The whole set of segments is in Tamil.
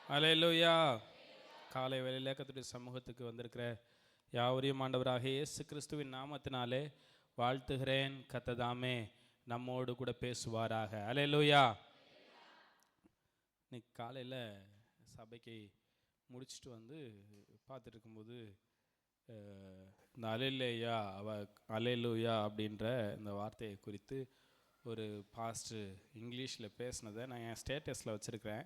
அல்லேலூயா. காலை வேளையிலே கர்த்தருடைய சமூகத்துக்கு வந்திருக்கிற யாவரையும் ஆண்டவராக இயேசு கிறிஸ்துவின் நாமத்தினாலே வாழ்த்துகிறேன். கர்த்தர் நம்மோடு கூட பேசுவாராக. அல்லேலூயா. இன்னைக்கு காலையில் சபைக்கு முடிச்சுட்டு வந்து பார்த்துட்டு இருக்கும்போது இந்த அல்லேலூயா அப்படின்ற இந்த வார்த்தையை குறித்து ஒரு பாஸ்டர் இங்கிலீஷில் பேசினதை நான் என் ஸ்டேட்டஸில் வச்சுருக்கிறேன்.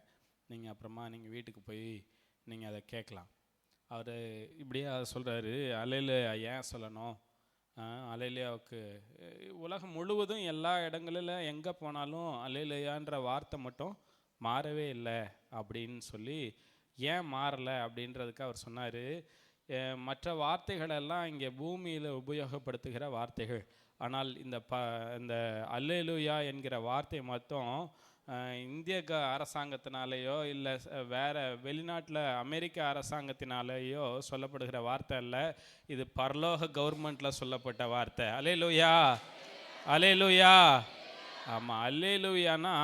நீங்கள் அப்புறமா நீங்கள் வீட்டுக்கு போய் நீங்கள் அதை கேட்கலாம். அவர் இப்படியே அதை சொல்கிறாரு, அல்லேலூயா ஏன் சொல்லணும், அல்லேலூயாவுக்கு உலகம் முழுவதும் எல்லா இடங்களிலும் எங்கே போனாலும் அல்லேலூயான்ற வார்த்தை மட்டும் மாறவே இல்லை அப்படின்னு சொல்லி, ஏன் மாறலை அப்படின்றதுக்கு அவர் சொன்னார், மற்ற வார்த்தைகளெல்லாம் இங்கே பூமியில் உபயோகப்படுத்துகிற வார்த்தைகள், ஆனால் இந்த அல்லேலூயா என்கிற வார்த்தை மட்டும் இந்திய அரசாங்கத்தினாலேயோ இல்லை வேறு வெளிநாட்டில் அமெரிக்க அரசாங்கத்தினாலேயோ சொல்லப்படுகிற வார்த்தை இல்லை, இது பரலோக கவர்மெண்ட்டில் சொல்லப்பட்ட வார்த்தை. அல்லேலூயா, அல்லேலூயா. ஆமாம், அல்லேலூயானா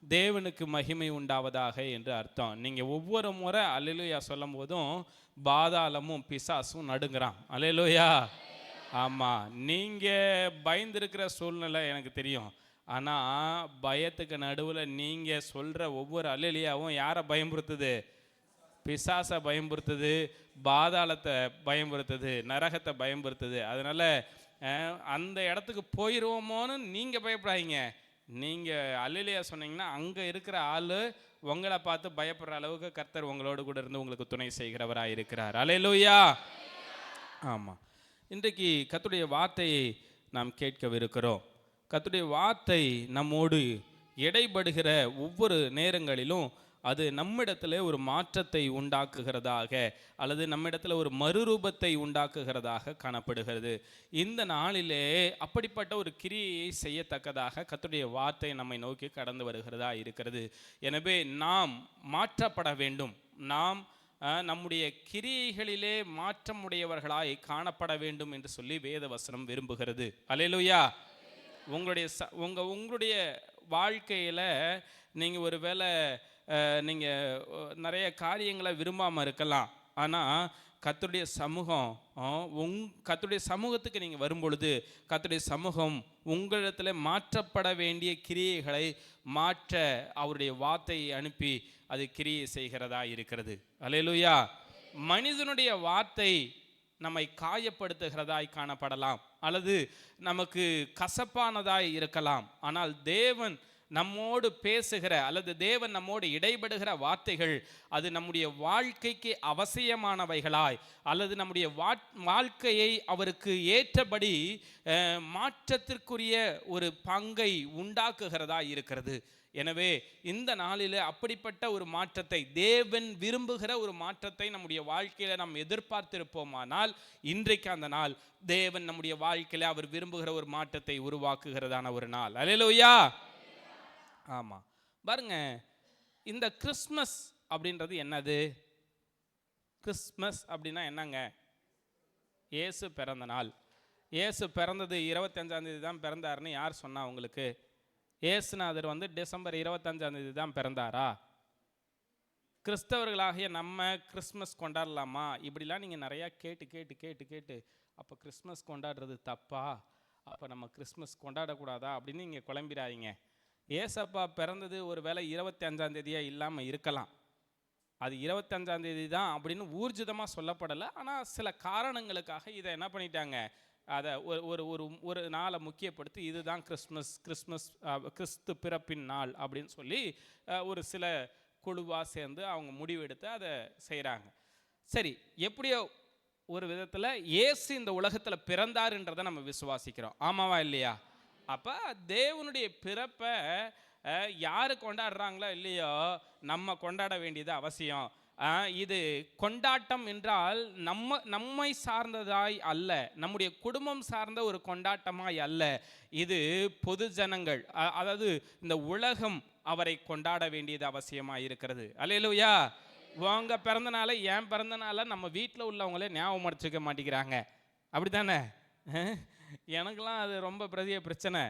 தேவனுக்கு மகிமை உண்டாவதாக என்று அர்த்தம். நீங்கள் ஒவ்வொரு முறை அல்லேலூயா சொல்லும் போதும் பாதாளமும் பிசாசும் நடுங்கிறான். அல்லேலூயா. ஆமாம், நீங்கள் பயந்துருக்கிற சூழ்நிலை எனக்கு தெரியும், ஆனால் பயத்துக்கு நடுவில் நீங்கள் சொல்கிற ஒவ்வொரு அல்லேலூயாவும் யாரை பயமுறுத்துது? பிசாசை பயமுறுத்துது, பாதாளத்தை பயமுறுத்துது, நரகத்தை பயமுறுத்துது. அதனால் அந்த இடத்துக்கு போயிடுவோமோன்னு நீங்கள் பயப்படாதீங்க. நீங்கள் அல்லேலூயா சொன்னீங்கன்னா அங்கே இருக்கிற ஆள் உங்களை பார்த்து பயப்படுற அளவுக்கு கர்த்தர் உங்களோடு கூட இருந்து உங்களுக்கு துணை செய்கிறவராக இருக்கிறார். அல்லேலூயா. ஆமாம், இன்றைக்கு கர்த்தருடைய வார்த்தையை நாம் கேட்கவிருக்கிறோம். கர்த்தருடைய வார்த்தை நம்மோடு இடைபடுகிற ஒவ்வொரு நேரங்களிலும் அது நம்மிடத்தில் ஒரு மாற்றத்தை உண்டாக்குகிறதாக அல்லது நம்மிடத்தில் ஒரு மறுரூபத்தை உண்டாக்குகிறதாக காணப்படுகிறது. இந்த நாளிலே அப்படிப்பட்ட ஒரு கிரியையை செய்யத்தக்கதாக கர்த்தருடைய வார்த்தை நம்மை நோக்கி கடந்து வருகிறதா இருக்கிறது. எனவே நாம் மாற்றப்பட வேண்டும். நாம் நம்முடைய கிரியைகளிலே மாற்றமுடையவர்களாய் காணப்பட வேண்டும் என்று சொல்லி வேத வசனம் விரும்புகிறது. அல்லேலூயா. உங்களுடைய வாழ்க்கையில் நீங்கள் ஒரு வேளை நீங்கள் நிறைய காரியங்களை விரும்பாமல் இருக்கலாம், ஆனால் கர்த்தருடைய சமூகத்துக்கு நீங்கள் வரும்பொழுது கர்த்தருடைய சமூகம் உங்களிடத்தில் மாற்றப்பட வேண்டிய கிரியைகளை மாற்ற அவருடைய வார்த்தையை அனுப்பி அது கிரியை செய்கிறதா இருக்கிறது. அல்லேலூயா. மனிதனுடைய வார்த்தை நம்மை காயப்படுத்துகிறதாய் காணப்படலாம் அல்லது நமக்கு கசப்பானதாய் இருக்கலாம், ஆனால் தேவன் நம்மோடு பேசுகிற அல்லது தேவன் நம்மோடு இடைபடுகிற வார்த்தைகள் அது நம்முடைய வாழ்க்கைக்கு அவசியமானவைகளாய் அல்லது நம்முடைய வாழ்க்கையை அவருக்கு ஏற்றபடி மாற்றத்திற்குரிய ஒரு பங்கை உண்டாக்குகிறதா இருக்கிறது. எனவே இந்த நாளில் அப்படிப்பட்ட ஒரு மாற்றத்தை, தேவன் விரும்புகிற ஒரு மாற்றத்தை நம்முடைய வாழ்க்கையில் நாம் எதிர்பார்த்திருப்போமானால் இன்றைக்கு அந்த நாள் தேவன் நம்முடைய வாழ்க்கையில் அவர் விரும்புகிற ஒரு மாற்றத்தை உருவாக்குகிறதான ஒரு நாள். அல்லேலூயா. ஆமாம், பாருங்க, இந்த கிறிஸ்மஸ் அப்படின்றது என்னது? கிறிஸ்மஸ் அப்படின்னா என்னங்க? இயேசு பிறந்த நாள். இயேசு பிறந்தது 25 தான் பிறந்தாருன்னு யார் சொன்னா உங்களுக்கு? இயேசுநாதர் டிசம்பர் 25 தான் பிறந்தாரா? கிறிஸ்தவர்களாகிய நம்ம கிறிஸ்மஸ் கொண்டாடலாமா? இப்படிலாம் நீங்கள் நிறையா கேட்டு அப்போ கிறிஸ்மஸ் கொண்டாடுறது தப்பா, அப்போ நம்ம கிறிஸ்மஸ் கொண்டாடக்கூடாதா அப்படின்னு நீங்கள் குழம்பிடாதீங்க. ஏசப்பா பிறந்தது ஒரு வேளை 25 இல்லாமல் இருக்கலாம், அது 25 தான் அப்படின்னு ஊர்ஜிதமாக சொல்லப்படலை. ஆனால் சில காரணங்களுக்காக இதை என்ன பண்ணிட்டாங்க, அதை ஒரு நாளை முக்கியப்படுத்தி இதுதான் கிறிஸ்மஸ் கிறிஸ்து பிறப்பின் நாள் அப்படின்னு சொல்லி ஒரு சில குழுவாக சேர்ந்து அவங்க முடிவெடுத்து அதை செய்கிறாங்க. சரி, எப்படியோ ஒரு விதத்தில் இயேசு இந்த உலகத்தில் பிறந்தாருன்றதை நம்ம விசுவாசிக்கிறோம். ஆமாவா இல்லையா? அப்போ தேவனுடைய பிறப்பை யார் கொண்டாடுறாங்களோ இல்லையோ நம்ம கொண்டாட வேண்டியது அவசியம். இது கொண்டாட்டம் என்றால் நம்மை சார்ந்ததாய் அல்ல, நம்முடைய குடும்பம் சார்ந்த ஒரு கொண்டாட்டமாய் அல்ல. இது பொது ஜனங்கள், அதாவது இந்த உலகம் அவரை கொண்டாட வேண்டியது அவசியமாக இருக்கிறது. அல்லேலூயா. உங்க பிறந்தநாளை என் பிறந்தநாளை நம்ம வீட்டில் உள்ளவங்களே ஞாபகம் அடிச்சுக்க மாட்டேங்கிறாங்க, அப்படி தானே? எனக்கெல்லாம் அது ரொம்ப பெரிய பிரச்சனை.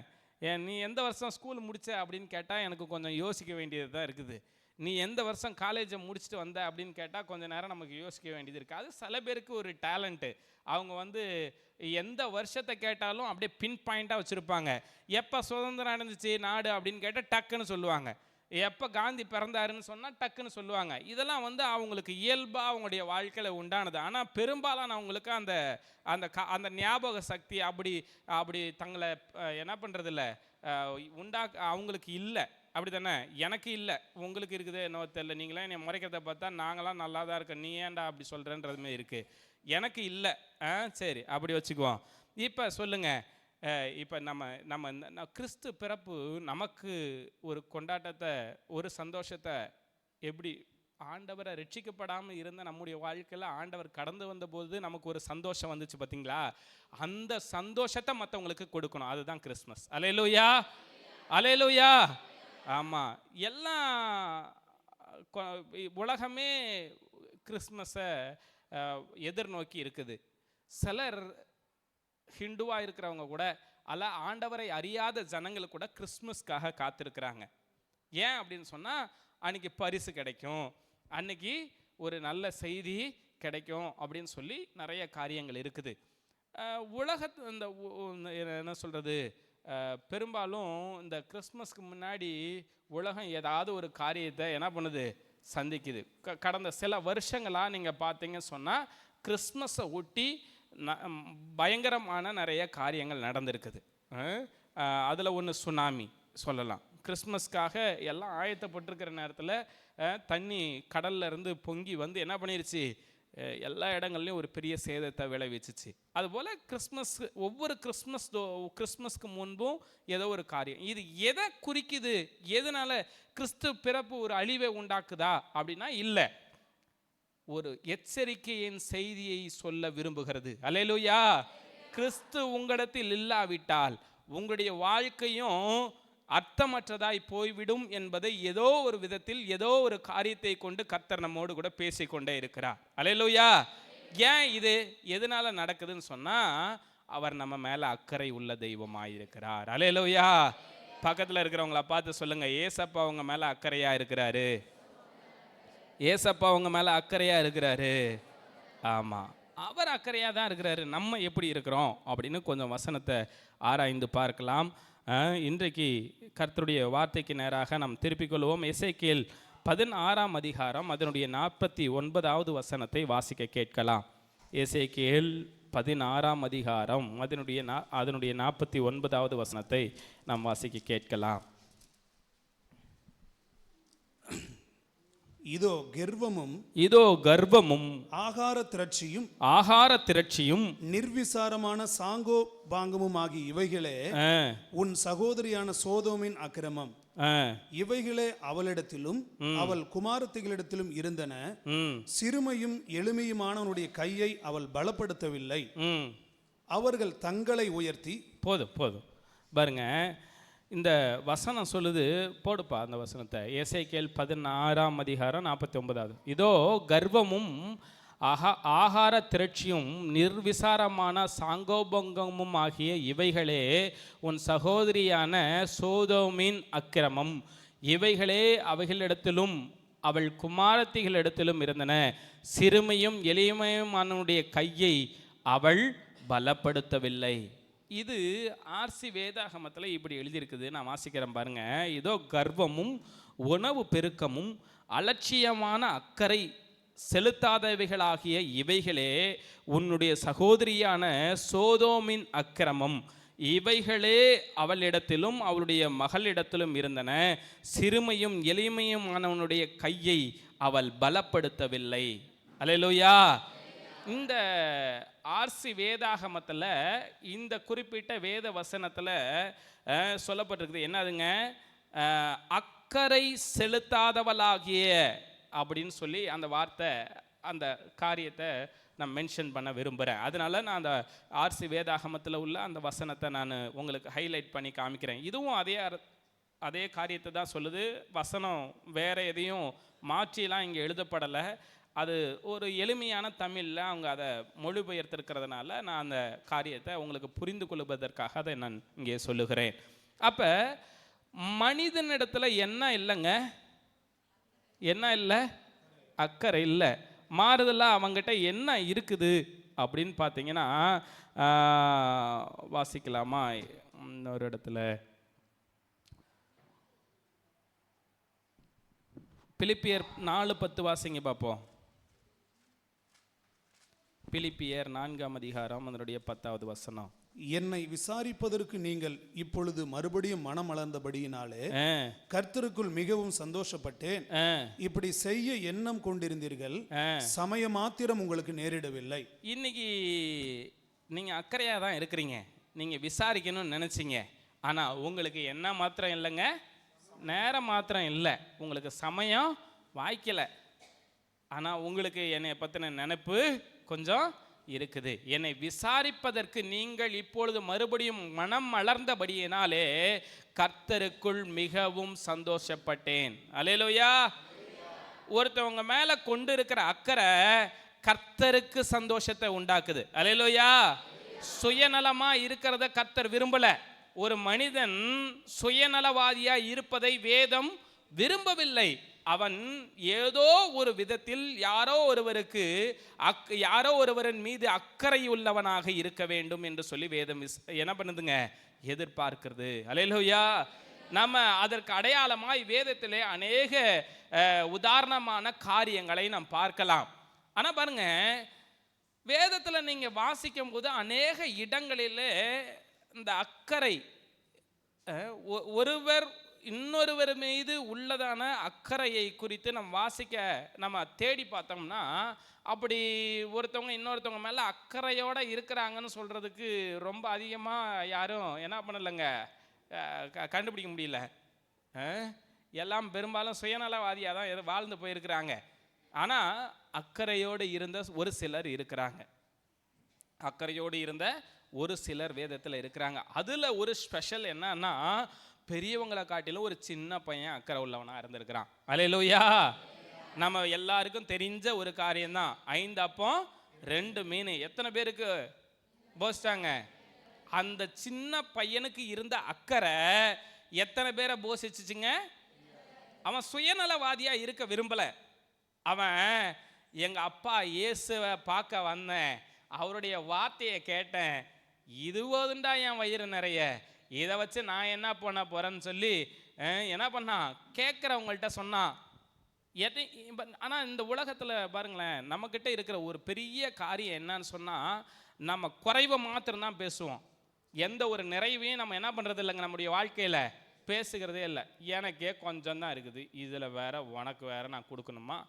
நீ எந்த வருஷம் ஸ்கூல் முடிச்ச அப்படின்னு கேட்டால் எனக்கு கொஞ்சம் யோசிக்க வேண்டியது தான் இருக்குது. நீ எந்த வருஷம் காலேஜை முடிச்சுட்டு வந்த அப்படின்னு கேட்டால் கொஞ்சம் நேரம் நமக்கு யோசிக்க வேண்டியது இருக்குது. அது சில பேருக்கு ஒரு டேலண்ட்டு. அவங்க வந்து எந்த வருஷத்தை கேட்டாலும் அப்படியே பின் பாயிண்ட்டாக வச்சுருப்பாங்க. எப்போ சுதந்திரம் அடைஞ்சிச்சு நாடு அப்படின்னு கேட்டால் டக்குன்னு சொல்லுவாங்க. எப்போ காந்தி பிறந்தாருன்னு சொன்னால் டக்குன்னு சொல்லுவாங்க. இதெல்லாம் வந்து அவங்களுக்கு இயல்பாக அவங்களுடைய வாழ்க்கையில் உண்டானது. ஆனால் பெரும்பாலான அவங்களுக்கு அந்த அந்த அந்த ஞாபக சக்தி அப்படி தங்களை என்ன பண்ணுறதில்ல, அவங்களுக்கு இல்லை. அப்படி தானே? எனக்கு இல்லை, உங்களுக்கு இருக்குது என்னவோ தெரியல. நீங்களாம் என்னை முறைக்கிறத பார்த்தா நாங்களாம் நல்லா தான் இருக்கோம், நீ ஏன்டா அப்படி சொல்கிறேன்றதுமே இருக்குது. எனக்கு இல்லை. சரி, அப்படி வச்சுக்குவோம். இப்போ சொல்லுங்கள், இப்போ நம்ம கிறிஸ்து பிறப்பு நமக்கு ஒரு கொண்டாட்டத்தை, ஒரு சந்தோஷத்தை, எப்படி ஆண்டவரை ரட்சிக்கப்படாமல் இருந்த நம்முடைய வாழ்க்கையில் ஆண்டவர் கடந்து வந்தபோது நமக்கு ஒரு சந்தோஷம் வந்துச்சு பார்த்தீங்களா? அந்த சந்தோஷத்தை மற்றவங்களுக்கு கொடுக்கணும். அதுதான் கிறிஸ்மஸ். அல்லேலூயா, அல்லேலூயா. ஆமாம், எல்லாம் உலகமே கிறிஸ்மஸை எதிர்நோக்கி இருக்குது. சிலர் ஹிந்துவாக இருக்கிறவங்க கூட அல்ல ஆண்டவரை அறியாத ஜனங்கள் கூட கிறிஸ்மஸ்க்காக காத்திருக்கிறாங்க. ஏன் அப்படின்னு சொன்னால், அன்னைக்கு பரிசு கிடைக்கும், அன்னைக்கு ஒரு நல்ல செய்தி கிடைக்கும் அப்படின்னு சொல்லி நிறைய காரியங்கள் இருக்குது. உலகத்து இந்த என்ன சொல்கிறது, பெரும்பாலும் இந்த கிறிஸ்மஸ்க்கு முன்னாடி உலகம் ஏதாவது ஒரு காரியத்தை என்ன பண்ணுது, சந்திக்குது. கடந்த சில வருஷங்களாக நீங்கள் பார்த்தீங்கன்னு சொன்னால் கிறிஸ்மஸை ஒட்டி பயங்கரமான நிறைய காரியங்கள் நடந்திருக்குது. அதில் ஒன்று சுனாமி சொல்லலாம். கிறிஸ்மஸ்க்காக எல்லாம் ஆயத்தப்பட்டிருக்கிற நேரத்தில் தண்ணி கடல்ல இருந்து பொங்கி வந்து என்ன பண்ணிருச்சு, எல்லா இடங்கள்லையும் ஒரு பெரிய சேதத்தை விளைவிச்சிச்சு. அதுபோல் ஒவ்வொரு கிறிஸ்மஸ்க்கு முன்பும் ஏதோ ஒரு காரியம். இது எதை குறிக்குது, எதனால கிறிஸ்து பிறப்பு ஒரு அழிவை உண்டாக்குதா அப்படின்னா இல்லை, ஒரு எச்சரிக்கையின் செய்தியை சொல்ல விரும்புகிறது. அல்லேலூயா. கிறிஸ்து உங்களிடத்தில் இல்லாவிட்டால் உங்களுடைய வாழ்க்கையும் அர்த்தமற்றதாய் போய்விடும் என்பதை ஏதோ ஒரு விதத்தில் ஏதோ ஒரு காரியத்தை கொண்டு கர்த்தர் நம்மோடு கூட பேசிக்கொண்டே இருக்கிறார். அல்லேலூயா. ஏன் இது எதனால நடக்குதுன்னு சொன்னா, அவர் நம்ம மேல அக்கறை உள்ள தெய்வமாயிருக்கிறார். அல்லேலூயா. பக்கத்தில் இருக்கிறவங்கள பார்த்து சொல்லுங்க, ஏசப்பா உங்க மேல அக்கறையா இருக்கிறாரு. ஏசப்பா உங்க மேல அக்கறையா இருக்கிறாரு. ஆமா, அவர் அக்கறையா தான் இருக்கிறாரு. நம்ம எப்படி இருக்கிறோம் அப்படின்னு கொஞ்சம் வசனத்தை ஆராய்ந்து பார்க்கலாம். இன்றைக்கு கர்த்தருடைய வார்த்தைக்கு நேராக நாம் திருப்பிக் கொள்வோம். எசேக்கியேல் 16ஆம் அதிகாரம் அதனுடைய 49வது வசனத்தை வாசிக்க கேட்கலாம். எசேக்கியேல் 16ஆம் அதிகாரம் அதனுடைய 49வது வசனத்தை நாம் வாசிக்க கேட்கலாம். இதோ கர்வமும் ஆகார திரட்சியும் நிர்விசாரமான சாங்கோ பாங்கமும் ஆகிய இவைகளே உன் சகோதரியான சோதோமின் அக்கிரமம். இவைகளே அவளிடத்திலும் அவள் குமாரத்திகளிடத்திலும் இருந்தன. சிறுமையும் எளிமையுமானவனுடைய கையை அவள் பலப்படுத்தவில்லை. அவர்கள் தங்களை உயர்த்தி. போதும் பாருங்க, இந்த வசனம் சொல்லுது, போடுப்பா அந்த வசனத்தை. எசேக்கியேல் 16ஆம் அதிகாரம் 49வது. இதோ கர்வமும் ஆகார திரட்சியும் நிர்விசாரமான சாங்கோபங்கமும் ஆகிய இவைகளே உன் சகோதரியான சோதோமின் அக்கிரமம். இவைகளே அவைகளிடத்திலும் அவள் குமாரத்திகளிடத்திலும் இருந்தன. சிறுமையும் எளிமையுமானவனுடைய கையை அவள் பலப்படுத்தவில்லை. இது ஆர்சி வேதாகமத்தில் இப்படி எழுதியிருக்குது. நான் வாசிக்கிறேன் பாருங்க. இதோ கர்வமும் உணவு பெருக்கமும் அலட்சியமான அக்கறை செலுத்தாதவைகளாகிய இவைகளே உன்னுடைய சகோதரியான சோதோமின் அக்கிரமம். இவைகளே அவளிடத்திலும் அவளுடைய மகளிடத்திலும் இருந்தன. சிறுமையும் எளிமையுமானவனுடைய கையை அவள் பலப்படுத்தவில்லை. அல்லேலூயா. இந்த ஆர்சி வேதாகமத்தில் இந்த குறிப்பிட்ட வேத வசனத்தில் சொல்லப்பட்டிருக்குது என்னதுங்க, அக்கறை செலுத்தாதவளாகிய அப்படின்னு சொல்லி அந்த வார்த்தை, அந்த காரியத்தை நான் மென்ஷன் பண்ண விரும்புகிறேன். அதனால நான் அந்த ஆர்சி வேதாகமத்தில் உள்ள அந்த வசனத்தை நான் உங்களுக்கு ஹைலைட் பண்ணி காமிக்கிறேன். இதுவும் அதே காரியத்தை தான் சொல்லுது. வசனம் வேற எதையும் மாற்றிலாம் இங்கே எழுதப்படலை. அது ஒரு எளிமையான தமிழில் அவங்க அதை மொழிபெயர்த்திருக்கிறதுனால நான் அந்த காரியத்தை உங்களுக்கு புரிந்து கொள்வதற்காக அதை நான் இங்கே சொல்லுகிறேன். அப்போ மனிதனிடத்தில் என்ன இல்லைங்க, என்ன இல்லை? அக்கறை இல்லை. மாறுதலாக அவங்ககிட்ட என்ன இருக்குது அப்படின்னு பார்த்தீங்கன்னா, வாசிக்கலாமா இன்னொரு இடத்துல? பிலிப்பியர் 4:10 வாசிங்க பார்ப்போம். பிலிப்பியர் 4ஆம் அதிகாரம் அதனுடைய 10வது வசனம். என்னை விசாரிப்பதற்கு நீங்கள் இப்பொழுது மறுபடியும் மனம் அளந்தபடியினாலே கர்த்தருக்குள் மிகவும் சந்தோஷப்பட்டேன். இப்படி செய்ய எண்ணம் கொண்டிருந்தீர்கள், சமய மாத்திரம் உங்களுக்கு நேரிடவில்லை. இன்னைக்கு நீங்க அக்கறையா தான் இருக்கிறீங்க, நீங்க விசாரிக்கணும்னு நினைச்சீங்க. ஆனா உங்களுக்கு என்ன மாத்திரம் இல்லைங்க, நேரம் மாத்திரம் இல்லை, உங்களுக்கு சமயம் வாய்க்கல. ஆனா உங்களுக்கு என்னை பத்தின நினைப்பு கொஞ்சம் இருக்குது. என்னை விசாரிப்பதற்கு நீங்கள் இப்பொழுது மறுபடியும் மனம் மலர்ந்தபடியினாலே கர்த்தருக்குள் மிகவும் சந்தோஷப்பட்டேன். அல்லேலூயா. ஒருத்தவங்க மேல கொண்டு இருக்கிற அக்கறை கர்த்தருக்கு சந்தோஷத்தை உண்டாக்குது. அல்லேலூயா. சுயநலமா இருக்கிறத கர்த்தர் விரும்பல. ஒரு மனிதன் சுயநலவாதியா இருப்பதை வேதம் விரும்பவில்லை. அவன் ஏதோ ஒரு விதத்தில் யாரோ ஒருவரின் மீது அக்கறை உள்ளவனாக இருக்க வேண்டும் என்று சொல்லி வேதம் என்ன பண்ணுதுங்க, எதிர்பார்க்கிறது. அல்லேலூயா. நம்ம அதற்கு அடையாளமாய் வேதத்திலே அநேக உதாரணமான காரியங்களை நாம் பார்க்கலாம். ஆனா பாருங்க, வேதத்துல நீங்க வாசிக்கும் போது அநேக இடங்களிலே இந்த அக்கறை, ஒருவர் இன்னொருவர் மீது உள்ளதான அக்கறையை குறித்து நம்ம தேடி பார்த்தோம்னா, அப்படி ஒருத்தவங்க இன்னொருத்தவங்க மேலே அக்கறையோடு இருக்கிறாங்கன்னு சொல்கிறதுக்கு ரொம்ப அதிகமாக யாரும் என்ன பண்ணலைங்க, கண்டுபிடிக்க முடியல. எல்லாம் பெரும்பாலும் சுயநலவாதியாக தான் வாழ்ந்து போயிருக்கிறாங்க. ஆனால் அக்கறையோடு இருந்த ஒரு சிலர் இருக்கிறாங்க. அக்கறையோடு இருந்த ஒரு சிலர் வேதத்தில் இருக்கிறாங்க. அதில் ஒரு ஸ்பெஷல் என்னன்னா, பெரியவங்களை காட்டிலும் ஒரு சின்ன பையன் அக்கறை உள்ளவனா இருந்திருக்கிறான். அல்லேலூயா. நம்ம எல்லாருக்கும் தெரிஞ்ச ஒரு காரியம்தான், 5 அப்பம் 2 மீன். எத்தனை பேருக்கு போசிட்டாங்க? அந்த சின்ன பையனுக்கு இருந்த அக்கறை எத்தனை பேரை போஷிச்சுச்சுங்க? அவன் சுயநலவாதியா இருக்க விரும்பல. அவன் எங்க அப்பா இயேசுவை பார்க்க வந்தேன், அவருடைய வார்த்தையை கேட்டேன், இது போதுண்டா என் வயிறு நிறைய, இதை வச்சு நான் என்ன பண்ண போறேன்னு சொல்லி என்ன பண்ணான், கேட்குறவங்கள்ட்ட சொன்னான். ஆனால் இந்த உலகத்தில் பாருங்களேன், நம்மக்கிட்ட இருக்கிற ஒரு பெரிய காரியம் என்னன்னு சொன்னால், நம்ம குறைவை மாத்திரம்தான் பேசுவோம். எந்த ஒரு நிறைவையும் நம்ம என்ன பண்ணுறது இல்லைங்க, நம்முடைய வாழ்க்கையில் பேசுகிறதே இல்லை. எனக்கே கொஞ்சம் தான் இருக்குது, இதில் வேற உனக்கு வேற நான் கொடுக்கணுமா?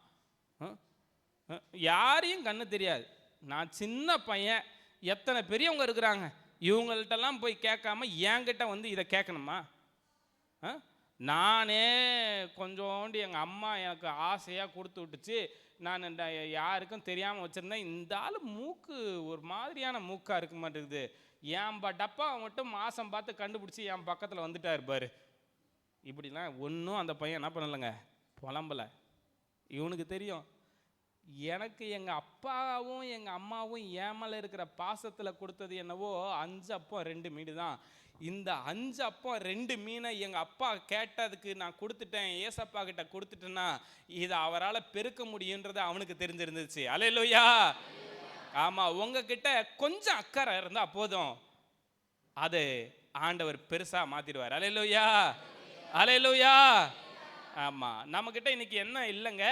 யாரையும் கண்ணு தெரியாது. நான் சின்ன பையன், எத்தனை பெரியவங்க இருக்கிறாங்க, இவங்கள்ட்டெல்லாம் போய் கேட்காம என்கிட்ட வந்து இதை கேட்கணுமா? நானே கொஞ்சோண்டு எங்கள் அம்மா எனக்கு ஆசையாக கொடுத்து விட்டுச்சு, நான் யாருக்கும் தெரியாமல் வச்சுருந்தேன். இந்த ஆள் மூக்கு ஒரு மாதிரியான மூக்காக இருக்க மாட்டேங்குது, என் டப்பா மட்டும் மாதம் பார்த்து கண்டுபிடிச்சி என் பக்கத்தில் வந்துட்டா இருப்பார். இப்படிலாம் ஒன்றும் அந்த பையன் என்ன பண்ணலைங்க, புலம்பலை. இவனுக்கு தெரியும், எனக்கு எங்கள் அப்பாவும் எங்கள் அம்மாவும் என் மேலே இருக்கிற பாசத்தில் கொடுத்தது என்னவோ 5 அப்பம் 2 மீன் தான். இந்த 5 அப்பம் 2 மீனை எங்கள் அப்பா கேட்டதுக்கு நான் கொடுத்துட்டேன், ஏசப்பா கிட்ட கொடுத்துட்டேன்னா இதை அவரால் பெருக்க முடியுன்றது அவனுக்கு தெரிஞ்சிருந்துச்சு. அல்லேலூயா. ஆமாம், உங்ககிட்ட கொஞ்சம் அக்கறை இருந்தால் போதும், அது ஆண்டவர் பெருசாக மாற்றிடுவார். அல்லேலூயா. அல்லேலூயா. ஆமாம், நம்மக்கிட்ட இன்னைக்கு என்ன இல்லைங்க,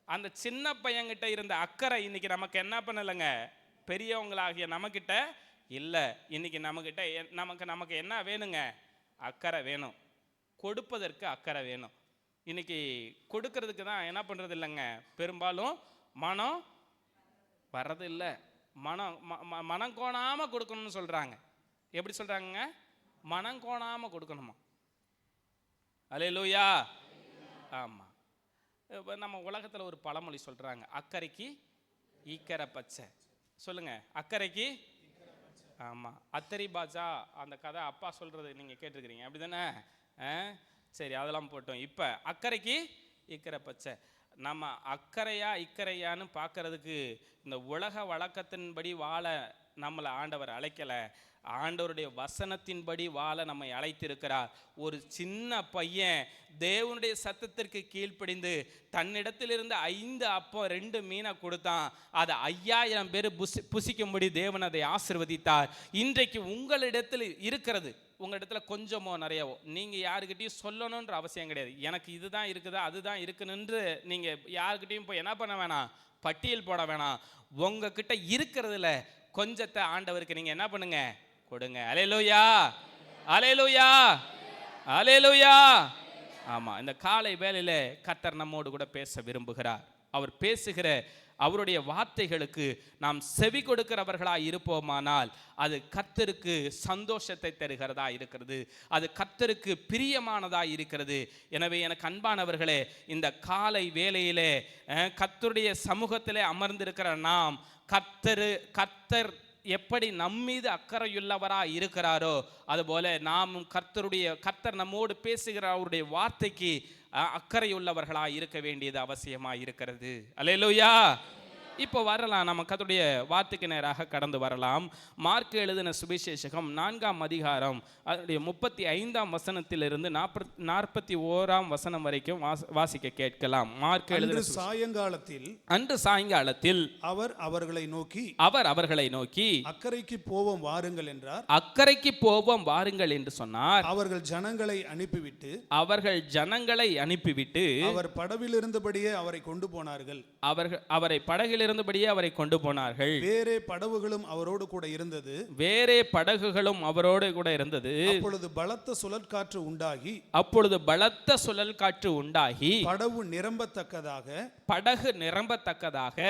அந்த சின்ன பையன்கிட்ட இருந்த அக்கறை இன்னைக்கு நமக்கு என்ன பண்ணலைங்க, பெரியவங்களாகிய நமக்கிட்ட இல்லை. இன்னைக்கு நமக்கு என்ன வேணுங்க, அக்கறை வேணும். கொடுப்பதற்கு அக்கறை வேணும். இன்னைக்கு கொடுக்கறதுக்கு தான் என்ன பண்ணுறது இல்லைங்க, பெரும்பாலும் மனம் வர்றது இல்லை. மனம் கோணாமல் கொடுக்கணும்னு சொல்கிறாங்க. எப்படி சொல்கிறாங்க? மனம் கோணாமல் கொடுக்கணுமா? அல்லேலூயா. ஆமாம். இப்போ நம்ம உலகத்தில் ஒரு பழமொழி சொல்கிறாங்க, அக்கறைக்கு ஈக்கரை பச்சை. சொல்லுங்க, அக்கறைக்கு. ஆமாம், அத்தரி பாஜா அந்த கதை அப்பா சொல்கிறது நீங்கள் கேட்டிருக்கிறீங்க, அப்படி தானே? சரி, அதெல்லாம் போட்டோம். இப்போ அக்கறைக்கு ஈக்கரை பச்சை. நம்ம அக்கறையா இக்கறையான்னு பார்க்கறதுக்கு இந்த உலக வழக்கத்தின்படி வாழ நம்மளை ஆண்டவர் அழைக்கலை. ஆண்டவருடைய வசனத்தின்படி வாழ நம்மை அழைத்திருக்கிறார். ஒரு சின்ன பையன் தேவனுடைய சத்தத்திற்கு கீழ்ப்படிந்து தன்னிடத்திலிருந்து 5 அப்பம் 2 மீனை கொடுத்தான். அதை 5000 பேர் புசிக்கும்படி தேவன் அதை ஆசீர்வதித்தார். இன்றைக்கு உங்களிடத்தில் இருக்கிறது, உங்களிடத்துல கொஞ்சமோ நிறையவோ, நீங்கள் யாருக்கிட்டையும் சொல்லணுன்ற அவசியம் கிடையாது. எனக்கு இதுதான் இருக்குதா அதுதான் இருக்குன்னு நீங்கள் யாருக்கிட்டையும் போய் என்ன பண்ண வேணாம், பட்டியல் போட வேணாம். உங்ககிட்ட இருக்கிறதுல கொஞ்சத்தை ஆண்டவருக்கு நீங்கள் என்ன பண்ணுங்க, கொடுங்க. அல்லேலூயா, அல்லேலூயா, அல்லேலூயா. ஆமாம், இந்த காலை வேளையில கர்த்தர் நம்மோடு கூட பேச விரும்புகிறார். அவர் பேசுகிற அவருடைய வார்த்தைகளுக்கு நாம் செவி கொடுக்கிறவர்களாக இருப்போமானால் அது கர்த்தருக்கு சந்தோஷத்தை தருகிறதா இருக்கிறது, அது கர்த்தருக்கு பிரியமானதாக இருக்கிறது. எனவே எனக்கு அன்பானவர்களே, இந்த காலை வேளையிலே கர்த்தருடைய சமூகத்திலே அமர்ந்திருக்கிற நாம் கர்த்தர் எப்படி நம்மீது அக்கறையுள்ளவராக இருக்கிறாரோ அதுபோல நாமும் கர்த்தர் நம்மோடு பேசுகிற அவருடைய வார்த்தைக்கு அக்கறையுள்ளவர்களாக இருக்க வேண்டியது அவசியமாக இருக்கிறது. அல்லேலூயா. இப்போ வரலாம், நம்ம கர்த்தருடைய வார்த்தைக்கு நேராக கடந்து வரலாம். மார்க் எழுதின சுவிசேஷகம் 4ஆம் அதிகாரம் அதனுடைய 35ஆம் வசனத்திலிருந்து 41ஆம் வசனம் வரைக்கும் வாசிக்க கேட்கலாம். மார்க் எழுதின அன்று சாயங்காலத்தில் அவர் அவர்களை நோக்கி அக்கறைக்கு போவோம் வாருங்கள் என்றார். அக்கறைக்கு போவோம் வாருங்கள் என்று சொன்னார். அவர்கள் ஜனங்களை அனுப்பிவிட்டு அவர் படவில் இருந்தபடியே அவரை கொண்டு போனார்கள். அவரை படகில் இருந்தபடியே அவரை கொண்டு போனார்கள். வேறே படகுகளும் அவரோடு கூட இருந்தது. அப்பொழுது பலத்த சுழல் காற்று உண்டாகி படகு நிரம்பத்தக்கதாக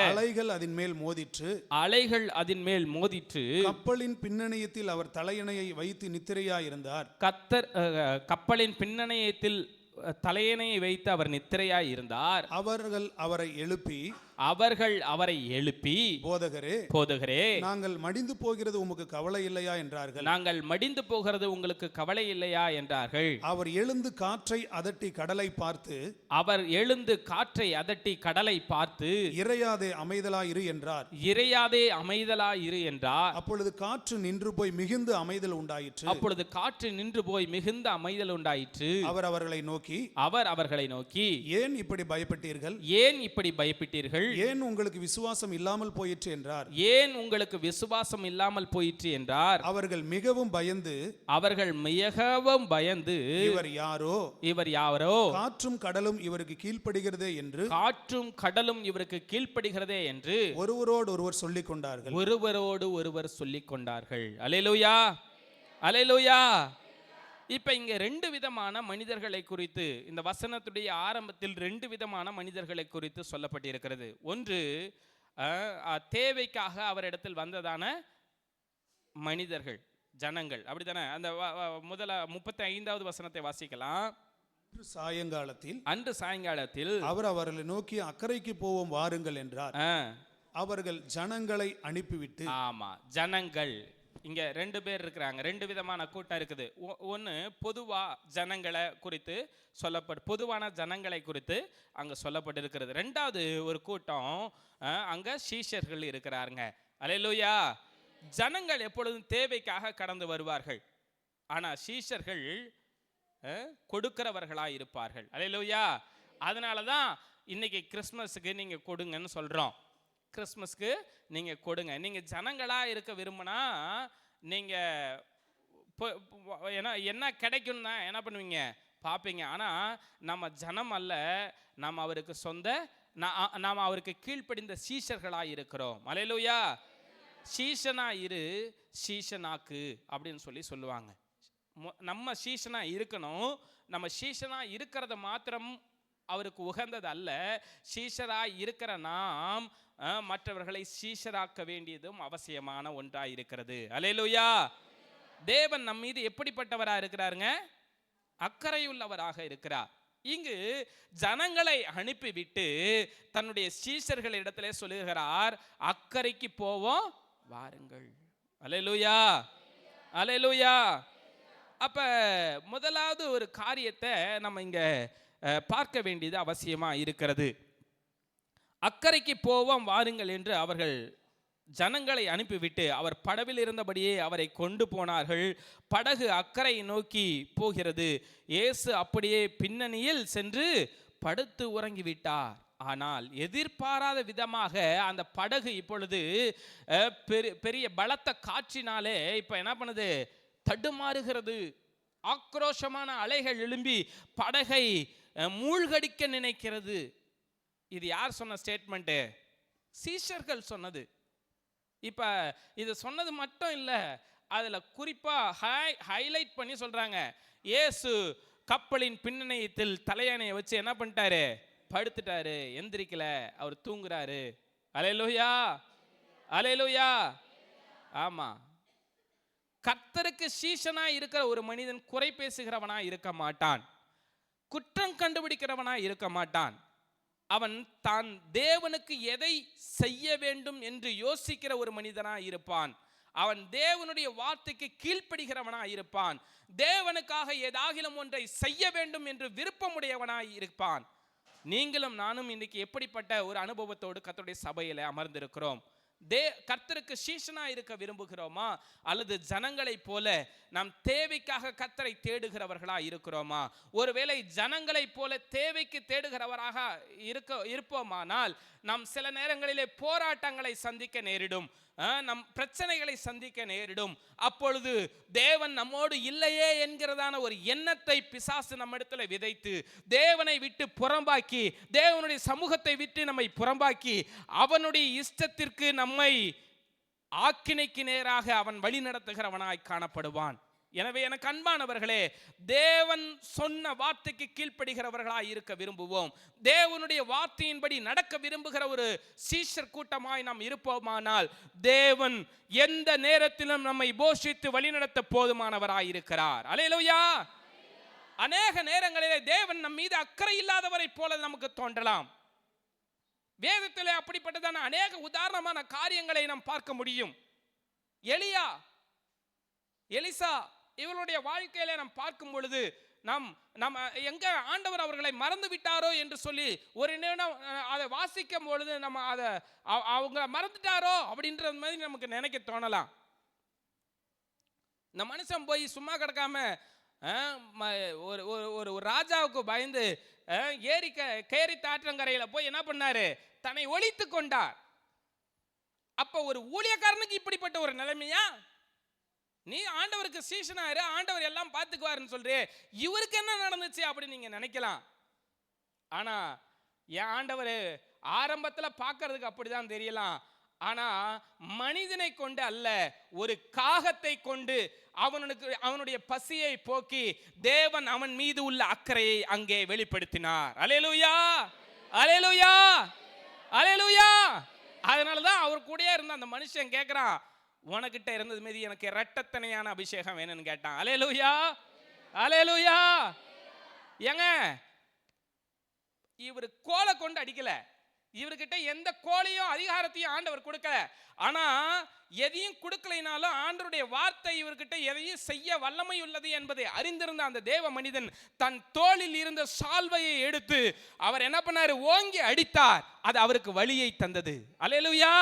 அலைகள் அதன் மேல் மோதிற்று. கப்பலின் பின்னணியத்தில் அவர் தலையணையை வைத்து நித்திரையாயிருந்தார். கப்பலின் பின்னணியத்தில் தலையணையை வைத்து அவர் நித்திரையாய் இருந்தார். அவர்கள் அவரை எழுப்பி போதகரே நாங்கள் மடிந்து போகிறது உமக்கு கவலை இல்லையா என்றார்கள். அவர் எழுந்து காற்றை அதட்டி கடலை பார்த்து இறையாதே அமைதலாயிரு என்றார். அப்பொழுது காற்று நின்று போய் மிகுந்த அமைதல் உண்டாயிற்று. அவர் அவர்களை நோக்கி ஏன் இப்படி பயப்பட்டீர்கள், ஏன் உங்களுக்கு விசுவாசம் இல்லாமல் போயிற்று என்றார். அவர்கள் மிகவும் பயந்து இவர் யாரோ காற்றும் கடலும் இவருக்கு கீழ்ப்படுகிறதே என்று ஒருவரோடு ஒருவர் சொல்லிக் கொண்டார்கள். அல்லேலூயா, அல்லேலூயா. இப்ப இங்க 2 விதமான மனிதர்களை குறித்து, இந்த வசனத்துடைய ஆரம்பத்தில் 2 விதமான மனிதர்களை குறித்து சொல்லப்பட்டிருக்கிறது. ஒன்று தேவைக்காக அவரிடத்தில் வந்ததான மனிதர்கள், ஜனங்கள், அப்படித்தானே? அந்த முதல 35வது வசனத்தை வாசிக்கலாம். அன்று சாயங்காலத்தில் அவர் அவர்களை நோக்கி அக்கறைக்கு போவோம் வாருங்கள் என்றார். அவர்கள் ஜனங்களை அனுப்பிவிட்டு, ஆமா, ஜனங்கள் இங்க 2 பேர் இருக்கிறாங்க, 2 விதமான கூட்டம் இருக்குது. ஒன்று பொதுவா ஜனங்களை குறித்து பொதுவான ஜனங்களை குறித்து அங்க சொல்லப்பட்டிருக்கிறது. 2வது ஒரு கூட்டம் அங்க சீஷர்கள் இருக்கிறாருங்க. அல்லேலூயா. ஜனங்கள் எப்பொழுதும் தேவைக்காக கடந்து வருவார்கள், ஆனா சீஷர்கள் கொடுக்கிறவர்களாக இருப்பார்கள். அல்லேலூயா. அதனாலதான் இன்னைக்கு கிறிஸ்மஸுக்கு நீங்க கொடுங்கன்னு சொல்றோம். கிறிஸ்மஸ்க்கு நீங்க கொடுங்க. நீங்க ஜனங்களா இருக்க விரும்பினா நீங்க என்ன கிடைக்கும்னா என்ன பண்ணுவீங்க, பார்ப்பீங்க. ஆனா நம்ம ஜனம் அல்ல, நாம் அவருக்கு நாம் அவருக்கு கீழ்ப்படிந்த சீஷர்களாக இருக்கிறோம். அல்லேலூயா. சீஷனா இரு சீஷனாக்கு அப்படின்னு சொல்லுவாங்க. நம்ம சீஷனா இருக்கணும். நம்ம சீஷனா இருக்கிறத மாத்திரம் அவருக்கு உகந்தது அல்ல, சீஷரா இருக்கிற நாம் மற்றவர்களை சீஷராக்க வேண்டியதும் அவசியமான ஒன்றாக இருக்கிறது. அல்லேலூயா. தேவன் நம் மீது எப்படிப்பட்டவராக இருக்கிறாருங்க? அக்கறையுள்ளவராக இருக்கிறார். இங்கு ஜனங்களை அனுப்பிவிட்டு தன்னுடைய சீஷர்களிடத்திலே சொல்லுகிறார், அக்கறைக்கு போவோம் வாருங்கள். அல்லேலூயா, அல்லேலூயா. அப்ப முதலாவது ஒரு காரியத்தை நம்ம இங்க பார்க்க வேண்டியது அவசியமா இருக்கிறது. அக்கறைக்கு போவோம் வாருங்கள் என்று அவர்கள் ஜனங்களை அனுப்பிவிட்டு அவர் படவில் இருந்தபடியே அவரை கொண்டு போனார்கள். படகு அக்கறை நோக்கி போகிறது. இயேசு அப்படியே பின்னணியில் சென்று படுத்து உறங்கிவிட்டார். ஆனால் எதிர்பாராத விதமாக அந்த படகு இப்பொழுது பெரிய பலத்த காற்றினாலே இப்ப என்ன பண்ணுது, தடுமாறுகிறது. ஆக்ரோஷமான அலைகள் எழும்பி படகை மூழ்கடிக்க நினைக்கிறது. இது யார் சொன்ன ஸ்டேட்மெண்ட்? சீஷர்கள் சொன்னது. இப்ப இது சொன்னது மட்டும் இல்ல, அதுல குறிப்பா ஹைலைட் பண்ணி சொல்றாங்க, இயேசு கப்பலின் பின்னணியத்தில் தலையணையை வச்சு என்ன பண்ணிட்டாரு, படுத்துட்டாரு, எந்திரிக்கல, அவர் தூங்குறாரு. அல்லேலூயா, அல்லேலூயா. ஆமா, கர்த்தருக்கு சீஷனா இருக்கிற ஒரு மனிதன் குறை பேசுகிறவனா இருக்க மாட்டான், குற்றம் கண்டுபிடிக்கிறவனா இருக்க மாட்டான். அவன் தான் தேவனுக்கு எதை செய்ய வேண்டும் என்று யோசிக்கிற ஒரு மனிதனா இருப்பான். அவன் தேவனுடைய வார்த்தைக்கு கீழ்ப்படுகிறவனா இருப்பான். தேவனுக்காக ஏதாகிலும் ஒன்றை செய்ய வேண்டும் என்று விருப்பமுடையவனாய் இருப்பான். நீங்களும் நானும் இன்னைக்கு எப்படிப்பட்ட ஒரு அனுபவத்தோடு கர்த்தருடைய சபையில அமர்ந்திருக்கிறோம்? கர்த்தருக்கு சீஷனா இருக்க விரும்புகிறோமா, அல்லது ஜனங்களைப் போல நாம் தேவைக்காக கர்த்தரை தேடுகிறவர்களா இருக்கிறோமா? ஒருவேளை ஜனங்களைப் போல தேவைக்கு தேடுகிறவராக இருப்போமானால் நாம் சில நேரங்களிலே போராட்டங்களை சந்திக்க நேரிடும், நம் பிரச்சனைகளை சந்திக்க நேரிடும். அப்பொழுது தேவன் நம்மோடு இல்லையே என்கிறதான ஒரு எண்ணத்தை பிசாசு நம்மிடத்தில் விதைத்து தேவனை விட்டு புறம்பாக்கி, தேவனுடைய சமூகத்தை விட்டு நம்மை புறம்பாக்கி அவனுடைய இஷ்டத்திற்கு நம்மை ஆக்கினைக்கு நேராக அவன் வழி நடத்துகிறவனாய் காணப்படுவான். எனவே எனக்கு அன்பானவர்களே, தேவன் சொன்ன வார்த்தைக்கு கீழ்ப்படுகிறவர்களாய் இருக்க விரும்புவோம். தேவனுடைய வார்த்தையின்படி நடக்க விரும்புகிற ஒரு சீஷர் கூட்டமாய் நாம் இருப்போமானால் தேவன் எந்த நேரத்திலும் நம்மை போஷித்து வழிநடத்த போதுமானவராய் இருக்கிறார். அல்லேலூயா. அநேக நேரங்களிலே தேவன் நம் மீது அக்கறை இல்லாதவரை போல நமக்கு தோன்றலாம். வேதத்திலே அப்படிப்பட்டதான அநேக உதாரணமான காரியங்களை நாம் பார்க்க முடியும். எலியா, எலிசா இவருடைய வாழ்க்கையில நாம் பார்க்கும் பொழுது நம்ம எங்க ஆண்டவர் அவர்களை மறந்து விட்டாரோ என்று சொல்லி ஒரு நேரம் அதை வாசிக்கும் பொழுது நம்ம அதை அவங்க மறந்துட்டாரோ அப்படின்ற மாதிரி நமக்கு நினைக்க தோணலாம். இந்த மனுஷன் போய் சும்மா கிடக்காம ஒரு ராஜாவுக்கு பயந்து கேரி தாற்றங்கரையில போய் என்ன பண்ணாரு, தன்னை ஒளித்து கொண்டார். அப்ப ஒரு ஊழியக்காரனுக்கு இப்படிப்பட்ட ஒரு நிலைமையா? நீ ஆண்டவருக்கு சீஷனாரு, ஆண்டவர் எல்லாம் பார்த்துக்குவாருன்னு சொல்றே, இவருக்கு என்ன நடந்துச்சு அப்படின்னு நீங்க நினைக்கலாம். ஆனா என் ஆண்டவர் ஆரம்பத்துல பார்க்கறதுக்கு அப்படிதான் தெரியலாம். ஆனா மனிதனை கொண்டு அல்ல, ஒரு காகத்தை கொண்டு அவனுடைய பசியை போக்கி தேவன் அவன் மீது உள்ள அக்கறையை அங்கே வெளிப்படுத்தினார். அல்லேலூயா, அல்லேலூயா, அல்லேலூயா. அதனாலதான் அவர் கூட இருந்த அந்த மனுஷன் கேட்கிறான், உனக்கிட்ட இருந்தது மீது எனக்கு இரட்டத்தனையான அபிஷேகம் வேணும்னு கேட்டான். அல்லேலூயா, அல்லேலூயா. ஏங்க, இவர் கோலை கொண்டு அடிக்கல, இவர்கிட்ட எந்த கோலையும் அதிகாரத்தையும் ஆண்டவர் கொடுக்கல. ஆனா எதையும் கொடுக்கலைனாலும் ஆண்டவருடைய வார்த்தை இவர்கிட்ட எதையும் செய்ய வல்லமை உள்ளது என்பதை அறிந்திருந்த அந்த தேவ மனிதன் தன் தோளில் இருந்த சால்வையை எடுத்து அவர் என்ன பண்ணாரு, ஓங்கி அடித்தார். அது அவருக்கு வலியை தந்தது. அல்லேலூயா.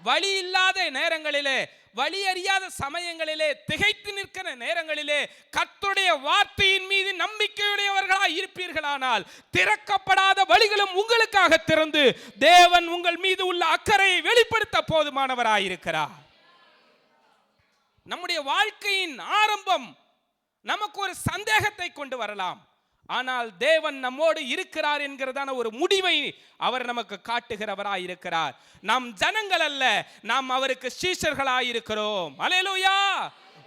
வழி இல்லாத நேரங்களிலே, வழி அறியாத சமயங்களிலே, திகைத்து நிற்கிற நேரங்களிலே கர்த்தருடைய வார்த்தையின் மீது நம்பிக்கையுடையவர்களாய் இருப்பீர்களானால் திறக்கப்படாத வழிகளும் உங்களுக்காக திறந்து தேவன் உங்கள் மீது உள்ள அக்கறையை வெளிப்படுத்த போதுமானவராய் இருக்கிறார். நம்முடைய வாழ்க்கையின் ஆரம்பம் நமக்கு ஒரு சந்தேகத்தை கொண்டு வரலாம். ஆனால் தேவன் நம்மோடு இருக்கிறார் என்கிறதான ஒரு முடிவை அவர் நமக்கு காட்டுகிறவராய் இருக்கிறார். நாம் ஜனங்கள் அல்ல, நாம் அவருக்கு சீஷர்களாய் இருக்கிறோம். அல்லேலூயா.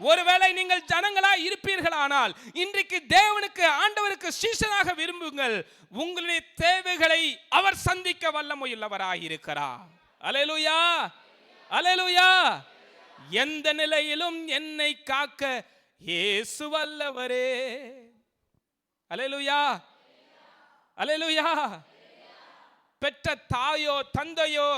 ஒருவேளை நீங்கள் ஜனங்களாய் இருப்பீர்களானால் இன்றைக்கு தேவனுக்கு ஆண்டவருக்கு சீஷனாக விரும்புங்கள். உங்களுடைய தேவைகளை அவர் சந்திக்க வல்லமையுள்ளவராய் இருக்கிறார். அல்லேலூயா, அல்லேலூயா. எந்த நிலையிலும் என்னை காக்க இயேசு வல்லவரே. அல்லேலூயா, அல்லேலூயா. பெற்ற தாயோ தந்தையோ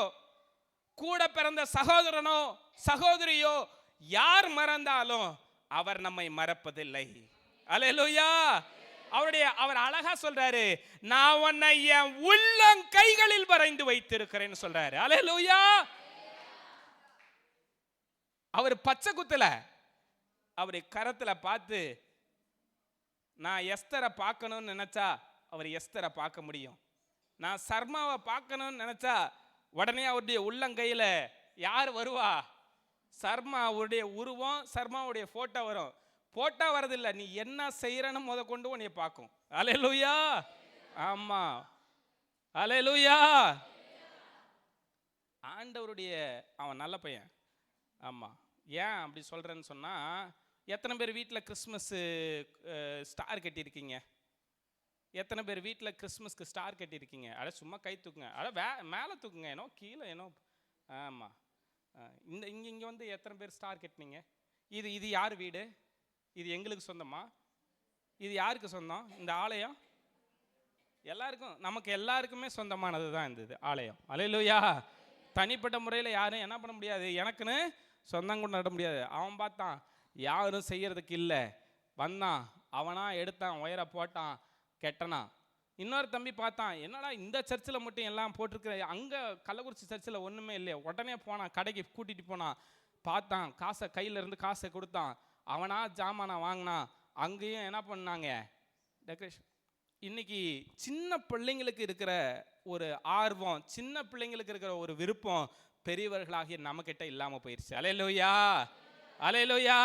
கூட பிறந்த சகோதரனோ சகோதரியோ யார் மறந்தாலும் அவர் நம்மை மறப்பதில்லை. அல்லேலூயா. அவர் அழகா சொல்றாரு, நான் உன்னை என் உள்ளங்கைகளில் வரைந்து வைத்திருக்கிறேன்னு சொல்றாரு. அல்லேலூயா. அவர் பச்சை குத்தல, அவரை கரத்துல பார்த்து நான் எஸ்தரை பார்க்கணும்னு நினைச்சா அவர் எஸ்தரை பார்க்க முடியும். நான் சர்மாவை பார்க்கணும்னு நினைச்சா உடனே அவருடைய உள்ளங்கையில யார் வருவா? சர்மாவுடைய உருவம், சர்மாவுடைய போட்டோ வரும். போட்டோ வரதில்லை, நீ என்ன செய்யறன்னு முத கொண்டு உன்னை பார்க்கும். அல்லேலூயா. ஆமா, அல்லேலூயா. ஆண்டவருடைய அவன் நல்ல பையன். ஆமா. ஏன் அப்படி சொல்றேன்னு சொன்னா, எத்தனை பேர் வீட்டில் கிறிஸ்மஸ் ஸ்டார் கட்டியிருக்கீங்க? எத்தனை பேர் வீட்டில் கிறிஸ்மஸ்க்கு ஸ்டார் கட்டியிருக்கீங்க? அட சும்மா கை தூக்குங்க, அட மேலே தூக்குங்க, ஏனோ கீழே ஏனோ. ஆமாம், இங்கே வந்து எத்தனை பேர் ஸ்டார் கட்டினீங்க? இது யார் வீடு? இது எங்களுக்கு சொந்தமா? இது யாருக்கு சொந்தம்? இந்த ஆலயம் எல்லாருக்கும், நமக்கு எல்லாருக்குமே சொந்தமானது தான் இந்த ஆலயம். அல்லேலூயா. தனிப்பட்ட முறையில் யாரும் என்ன பண்ண முடியாது, எனக்குன்னு சொந்தம் கொண்டாட முடியாது. அவன் பார்த்தான், யாரும் செய்யறதுக்கு இல்லை, வந்தான், அவனா எடுத்தான், உயர போட்டான், கெட்டனா. இன்னொரு தம்பி பார்த்தான், என்னடா இந்த சர்ச்சில் மட்டும் எல்லாம் போட்டிருக்கிற, அங்கே கள்ளக்குறிச்சி சர்ச்சில் ஒன்றுமே இல்லையா? உடனே போனான், கடைக்கு கூட்டிகிட்டு போனான், பார்த்தான், காசை கையில் இருந்து காசை கொடுத்தான், அவனா ஜாமானா வாங்கினான். அங்கேயும் என்ன பண்ணாங்க, டெக்கரேஷன். இன்னைக்கு சின்ன பிள்ளைங்களுக்கு இருக்கிற ஒரு ஆர்வம், சின்ன பிள்ளைங்களுக்கு இருக்கிற ஒரு விருப்பம் பெரியவர்களாகிய நம்மக்கிட்ட இல்லாமல் போயிடுச்சு. அல்லேலூயா, அல்லேலூயா.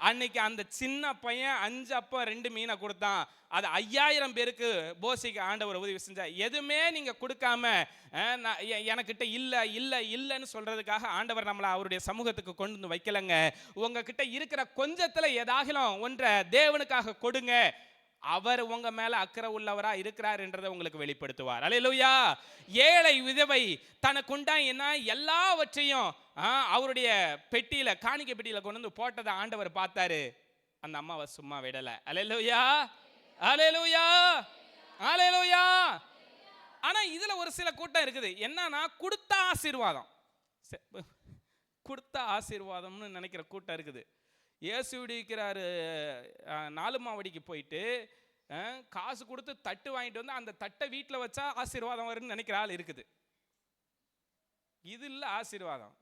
அன்னைக்கு அந்த சின்ன பையன் 5 அப்பம் 2 மீனை கொடுத்தான். அது 5000 பேருக்கு போசிக்கு ஆண்டவர் உதவி செஞ்சா. எதுவுமே நீங்க கொடுக்காம எனக்கிட்ட இல்லை இல்லை இல்லைன்னு சொல்றதுக்காக ஆண்டவர் நம்மளை அவருடைய சமூகத்துக்கு கொண்டு வந்து வைக்கலங்க. உங்ககிட்ட இருக்கிற கொஞ்சத்துல ஏதாகிலும் ஒன்றை தேவனுக்காக கொடுங்க. அவர் உங்க மேல அக்கறை உள்ளவரா இருக்கிறார் என்றதை உங்களுக்கு வெளிப்படுத்துவார். அல்லேலூயா. ஏழை விதவை தனக்குண்டா என்ன எல்லாவற்றையும் அவருடைய பெட்டியில, காணிக்கை பெட்டியில கொண்டு வந்து போட்டதை ஆண்டவர் பார்த்தாரு. அந்த அம்மாவை சும்மா விடல. அல்லேலூயா, அல்லேலூயா, அல்லேலூயா. ஆனா இதுல ஒரு சில கூட்டம் இருக்குது, என்னன்னா கொடுத்த ஆசீர்வாதம், கொடுத்த ஆசீர்வாதம்னு நினைக்கிற கூட்டம் இருக்குது. இயேசு விடுவிக்கிறாரு 4 மாவடிக்கு போயிட்டு காசு கொடுத்து தட்டு வாங்கிட்டு வந்து அந்த தட்டை வீட்டில் வச்சா ஆசீர்வாதம் வரும்னு நினைக்கிற ஆள் இருக்குது. இது இல்லை ஆசீர்வாதம்.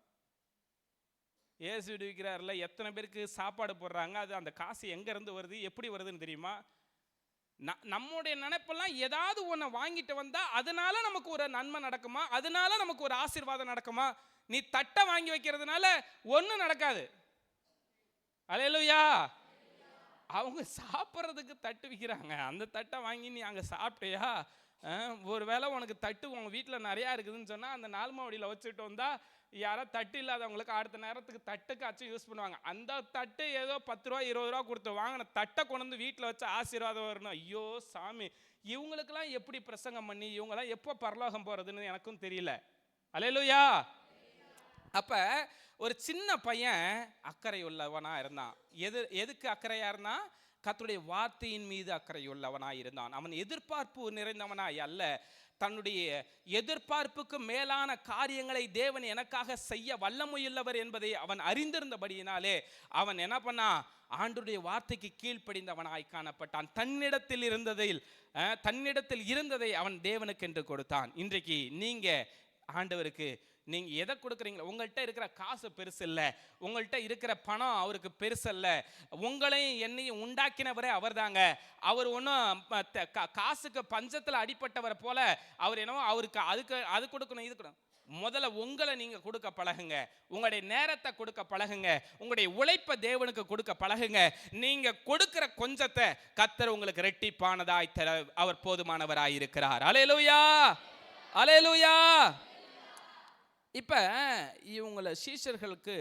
இயேசு விடுவிக்கிறாருல எத்தனை பேருக்கு சாப்பாடு போடுறாங்க, அது அந்த காசு எங்கேருந்து வருது, எப்படி வருதுன்னு தெரியுமா? நம்முடைய நினைப்பெல்லாம் ஏதாவது ஒன்றை வாங்கிட்டு வந்தா அதனால நமக்கு ஒரு நன்மை நடக்குமா, அதனால நமக்கு ஒரு ஆசீர்வாதம் நடக்குமா? நீ தட்டை வாங்கி வைக்கிறதுனால ஒன்றும் நடக்காது. அல்லேலூயா. அவங்க சாப்பிட்றதுக்கு தட்டு விற்கிறாங்க, அந்த தட்டை வாங்கி நீ அங்கே சாப்பிட்டியா? ஒரு வேளை உனக்கு தட்டு உங்கள் வீட்டில் நிறையா இருக்குதுன்னு சொன்னால் அந்த 4 மாவடியில் வச்சுட்டு வந்தால் யாரோ தட்டு இல்லாதவங்களுக்கு அடுத்த நேரத்துக்கு தட்டுக்காச்சும் யூஸ் பண்ணுவாங்க. அந்த தட்டு ஏதோ 10 ரூபா 20 ரூபா கொடுத்து வாங்கின தட்டை கொண்டு வந்து வீட்டில் வச்சு ஆசீர்வாதம் வரணும். ஐயோ சாமி, இவங்களுக்கெல்லாம் எப்படி பிரசங்கம் பண்ணி இவங்கெல்லாம் எப்போ பரலோகம் போகிறதுன்னு எனக்கும் தெரியல. அல்லேலூயா. அப்போ ஒரு சின்ன பையன் அக்கறை உள்ளவனா இருந்தான். எதுக்கு அக்கறையா இருந்தான்? கர்த்தருடைய வார்த்தையின் மீது அக்கறை உள்ளவனா இருந்தான். அவன் எதிர்பார்ப்பு நிறைந்தவனாய் அல்ல, தன்னுடைய எதிர்பார்ப்புக்கு மேலான காரியங்களை தேவன் எனக்காக செய்ய வல்லமையுள்ளவர் என்பதை அவன் அறிந்திருந்தபடியினாலே அவன் என்ன பண்ணா, ஆண்டவருடைய வார்த்தைக்கு கீழ்ப்படிந்தவனாய் காணப்பட்டான். தன்னிடத்தில் இருந்ததை அவன் தேவனுக்கு என்று கொடுத்தான். இன்றைக்கு நீங்க ஆண்டவருக்கு நீங்க எதை கொடுக்குறீங்களோ, உங்கள்கிட்ட இருக்கிற காசு பெருசு இல்லை, உங்கள்கிட்ட இருக்கிற பணம் அவருக்கு பெருசு இல்லை. உங்களையும் என்னையும் உண்டாக்கினவரே அவர் தாங்க. அவர் ஒன்றும் காசுக்கு பஞ்சத்தில் அடிப்பட்டவரை போல அவர் என்னவோ அவருக்கு அது கொடுக்கணும் இது கொடுக்கணும். முதல்ல உங்களை நீங்க கொடுக்க பழகுங்க, உங்களுடைய நேரத்தை கொடுக்க பழகுங்க, உங்களுடைய உழைப்பை தேவனுக்கு கொடுக்க பழகுங்க. நீங்க கொடுக்கிற கொஞ்சத்தை கர்த்தர் உங்களுக்கு ரெட்டிப்பானதாய் தர அவர் போதுமானவராய் இருக்கிறார். அல்லேலூயா, அல்லேலூயா. இப்போ இவங்கள சீஷர்களுக்கு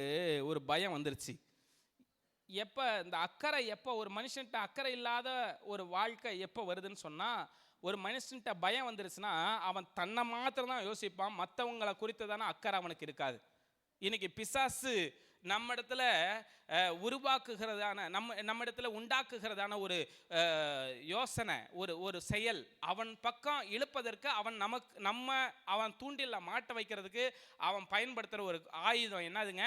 ஒரு பயம் வந்துருச்சு. எப்போ இந்த அக்கறை, எப்போ ஒரு மனுஷன்கிட்ட அக்கறை இல்லாத ஒரு வாழ்க்கை எப்போ வருதுன்னு சொன்னால், ஒரு மனுஷன்கிட்ட பயம் வந்துருச்சுன்னா அவன் தன்னை மாத்திரம் தான் யோசிப்பான், மற்றவங்களை குறித்ததான அக்கறை அவனுக்கு இருக்காது. இன்னைக்கு பிசாசு நம்ம இடத்துல உருவாக்குகிறதான நம்ம இடத்துல உண்டாக்குகிறதான ஒரு யோசனை, ஒரு செயல் அவன் பக்கம் இழுப்பதற்கு அவன் தூண்டில மாட்ட வைக்கிறதுக்கு அவன் பயன்படுத்துகிற ஒரு ஆயுதம் என்னதுங்க?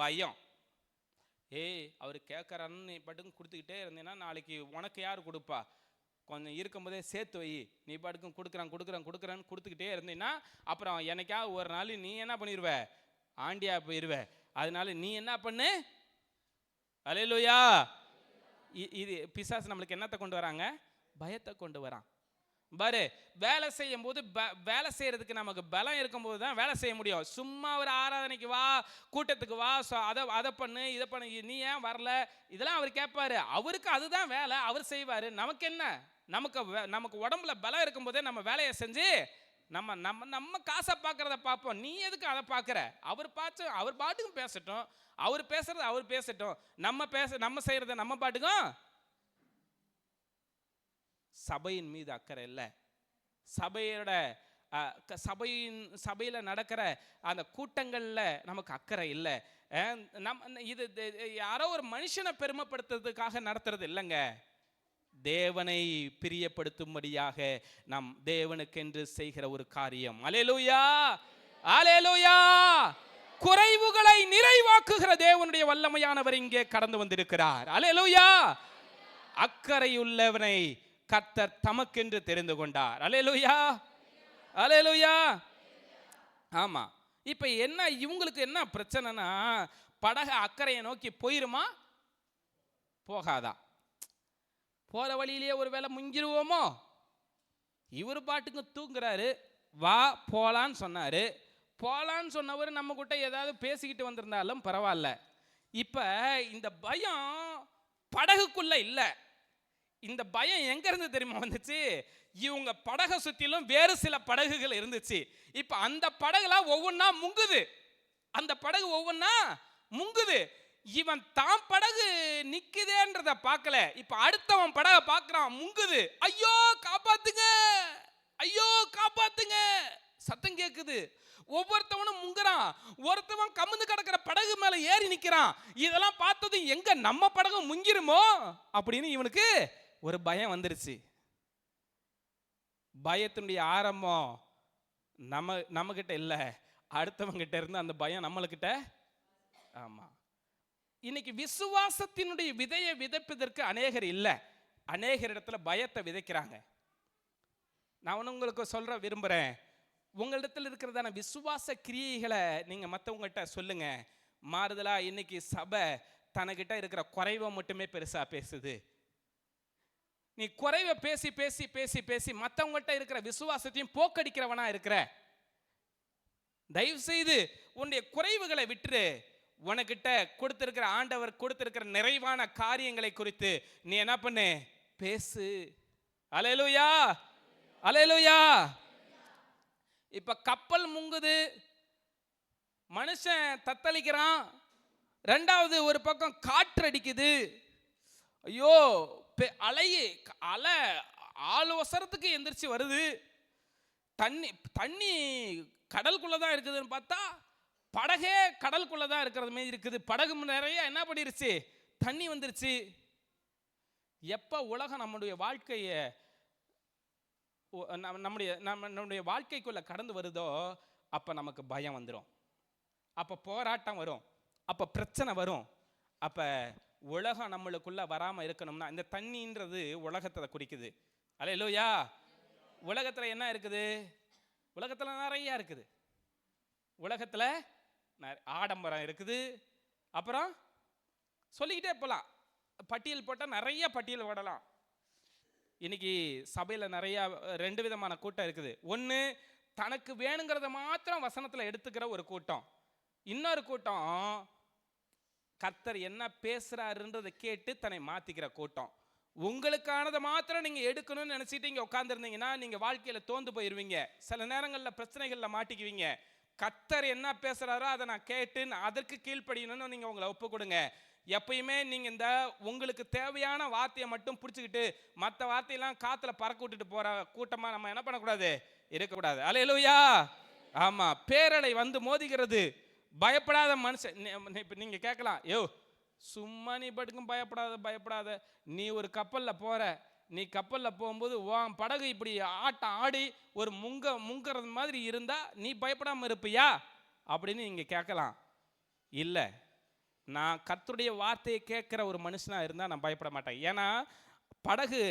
பயம். அவர் கேட்குறான்னு நீ பாட்டுக்கும் கொடுத்துக்கிட்டே இருந்தீங்கன்னா நாளைக்கு உனக்கு யார் கொடுப்பா? கொஞ்சம் இருக்கும்போதே சேர்த்து வை. நீ பாட்டுக்கும் கொடுக்குறான்னு கொடுத்துக்கிட்டே இருந்தீங்கன்னா அப்புறம் என்னைக்காவது ஒரு நாள் நீ என்ன பண்ணிடுவ? ஆண்டியா போயிடுவ. அதனால நீ என்ன பண்ணு. அல்லேலூயா. இது பிசாசு நம்மளுக்கு என்னத்தை கொண்டு வராங்க? பயத்தை கொண்டு வரான். பாரு, வேலை செய்யும் போது வேலை செய்யறதுக்கு நமக்கு பலம் இருக்கும்போது தான் வேலை செய்ய முடியும். சும்மா ஒரு ஆராதனைக்கு வா, கூட்டத்துக்கு வா, அதை பண்ணு, இதை பண்ணு, நீ ஏன் வரல, இதெல்லாம் அவர் கேட்பாரு. அவருக்கு அதுதான் வேலை, அவர் செய்வாரு. நமக்கு என்ன? நமக்கு உடம்புல பலம் இருக்கும்போதே நம்ம வேலையை செஞ்சு நம்ம காசை பார்க்கறத பார்ப்போம். நீ எதுக்கு அதை பார்க்குற? அவர் பாட்டுக்கும் பேசட்டும், அவர் பேசுறது அவர் பேசட்டும், நம்ம செய்யறத நம்ம பாட்டுக்கும். சபையின் மீது அக்கறை இல்லை. சபையில நடக்கிற அந்த கூட்டங்கள்ல நமக்கு அக்கறை இல்லை. இது யாரோ ஒரு மனுஷனை பெருமைப்படுத்துறதுக்காக நடத்துறது இல்லைங்க. தேவனை பிரியப்படுத்தும்படியாக நாம் தேவனுக்கென்று செய்கிற ஒரு காரியம். அல்லேலூயா, அல்லேலூயா. குறைவுகளை நிறைவாக்குகிற தேவனுடைய வல்லமையானவர் இங்கே கடந்து வந்திருக்கிறார். அல்லேலூயா. அக்கறையுள்ளவனை கர்த்தர் தமக்கென்று தெரிந்து கொண்டார். அல்லேலூயா, அல்லேலூயா. ஆமா. இப்ப என்ன இவங்களுக்கு என்ன பிரச்சனைனா, படகு அக்கறையை நோக்கி போயிருமா போகாதா? போற வழியிலேயே ஒரு வேளை முங்கிருவோமோ? இவர் பாட்டுக்கு தூங்குறாரு. வா போலான்னு சொன்னாரு. போலான்னு சொன்னவர் நம்ம கிட்ட ஏதாவது பேசிக்கிட்டு வந்திருந்தாலும் பரவாயில்ல. இப்ப இந்த பயம் படகுக்குள்ள இல்லை. இந்த பயம் எங்க இருந்து தெரியுமா வந்துச்சு? இவங்க படகை சுத்திலும் வேறு சில படகுகள் இருந்துச்சு. இப்ப அந்த படகுலாம் ஒவ்வொன்னா முங்குது. அந்த படகு ஒவ்வொன்னா முங்குது. இவன் தான் படகு நிக்குதேன்றத பார்க்கல. இப்ப அடுத்தவன் படகை பார்க்கறான், முங்குது. ஐயோ காப்பாத்துங்க, ஐயோ காப்பாத்துங்க சத்தம் கேக்குது. ஒவ்வொருத்தவனும் முங்குறான். ஒருத்தவன் கமுந்து கிடக்கிற படகு மேல ஏறி நிக்கிறான். இதெல்லாம் பார்த்தது எங்க நம்ம படகு முங்கிருமோ அப்படின்னு இவனுக்கு ஒரு பயம் வந்துருச்சு. பயத்தினுடைய ஆரம்பம் நம்ம கிட்ட இல்ல, அடுத்தவங்க கிட்ட இருந்து அந்த பயம் நம்மளுக்கிட்ட. ஆமா. இன்னைக்கு விசுவாசத்தினுடைய விதையை விதைப்பதற்கு அநேகர் இல்லை. அநேகர் இடத்துல பயத்தை விதைக்கிறாங்க. நான் உங்களுக்கு சொல்ற விரும்புறேன், உங்களிடத்தில் இருக்கிறதான விசுவாச கிரியைகளை நீங்க மற்றவங்ககிட்ட சொல்லுங்க. மாறுதலா இன்னைக்கு சபை தனக்கிட்ட இருக்கிற குறைவை மட்டுமே பெருசா பேசுது. நீ குறைவை பேசி பேசி பேசி பேசி மற்றவங்ககிட்ட இருக்கிற விசுவாசத்தையும் போக்கடிக்கிறவனா இருக்கிற. தயவு செய்து உன்னுடைய குறைவுகளை விட்டுரு. உனக்கிட்ட கொடுத்திருக்கிற ஆண்டவர் கொடுத்திருக்கிற நிறைவான காரியங்களை குறித்து நீ என்ன பண்ணு? பேசு. அல்லேலூயா, அல்லேலூயா. இப்ப கப்பல் முங்குது, மனுஷன் தத்தளிக்கிறான். ரெண்டாவது ஒரு பக்கம் காற்று அடிக்குது. ஐயோ அலை ஆலோசரத்துக்கு எந்திரிச்சு வருது. தண்ணி கடலுக்குள்ளதான் இருக்குதுன்னு பார்த்தா படகே கடலுக்குள்ளதான் இருக்கிறது மாதிரி இருக்குது. படகு நிறைய என்ன பண்ணிருச்சு? தண்ணி வந்துருச்சு. எப்ப உலகம் நம்முடைய வாழ்க்கையை நம்முடைய வாழ்க்கைக்குள்ள கடந்து வருதோ அப்ப நமக்கு பயம் வந்துடும், அப்ப போராட்டம் வரும், அப்ப பிரச்சனை வரும். அப்ப உலகம் நம்மளுக்குள்ள வராம இருக்கணும்னா இந்த தண்ணின்றது உலகத்தை குறிக்குது. அல்லேலூயா. உலகத்துல என்ன இருக்குது? உலகத்துல நிறைய இருக்குது. உலகத்துல ஆடம்பரம் இருக்குது. அப்புறம் சொல்லிக்கிட்டே போலாம், பட்டியல் போட்டால் நிறைய பட்டியல் போடலாம். இன்னைக்கு சபையில் நிறைய ரெண்டு விதமான கூட்டம் இருக்குது. ஒன்று தனக்கு வேணுங்கிறத மாத்திரம் வசனத்தில் எடுத்துக்கிற ஒரு கூட்டம். இன்னொரு கூட்டம் கர்த்தர் என்ன பேசுறாருன்றதை கேட்டு தன்னை மாத்திக்கிற கூட்டம். உங்களுக்கானதை மாத்திரம் நீங்க எடுக்கணும்னு நினைச்சிட்டு இங்க உட்கார்ந்துருந்தீங்கன்னா நீங்க வாழ்க்கையில தோந்து போயிருவீங்க. சில நேரங்களில் பிரச்சனைகள்ல மாட்டிக்குவீங்க. கர்த்தர் என்ன பேசுறாரோ அதை நான் கேட்டு அதற்கு கீழ்ப்படியணும்னு நீங்க உங்களை ஒப்பு கொடுங்க. எப்பயுமே நீங்க இந்த உங்களுக்கு தேவையான வார்த்தையை மட்டும் பிடிச்சிக்கிட்டு மற்ற வார்த்தையெல்லாம் காத்துல பறக்க விட்டுட்டு போற கூட்டமா நம்ம என்ன பண்ணக்கூடாது, இருக்கக்கூடாது. அல்லேலூயா. ஆமா. பேரலை வந்து மோதிக்கிறது. பயப்படாத மனுஷன். இப்ப நீங்க கேட்கலாம், யோ சும்மா நீ படுக்கும் பயப்படாத. நீ ஒரு கப்பல்ல போற, நீ கப்பல்ல போகும்போது உன் படகு இப்படி ஆட்டம் ஆடி ஒரு முங்கிறது மாதிரி இருந்தா நீ பயப்படாம இருப்பியா அப்படின்னு நீங்க கேட்கலாம். இல்ல, நான் கர்த்தருடைய வார்த்தையை கேட்கிற ஒரு மனுஷனா இருந்தா நான் பயப்பட மாட்டேன். ஏன்னா படகு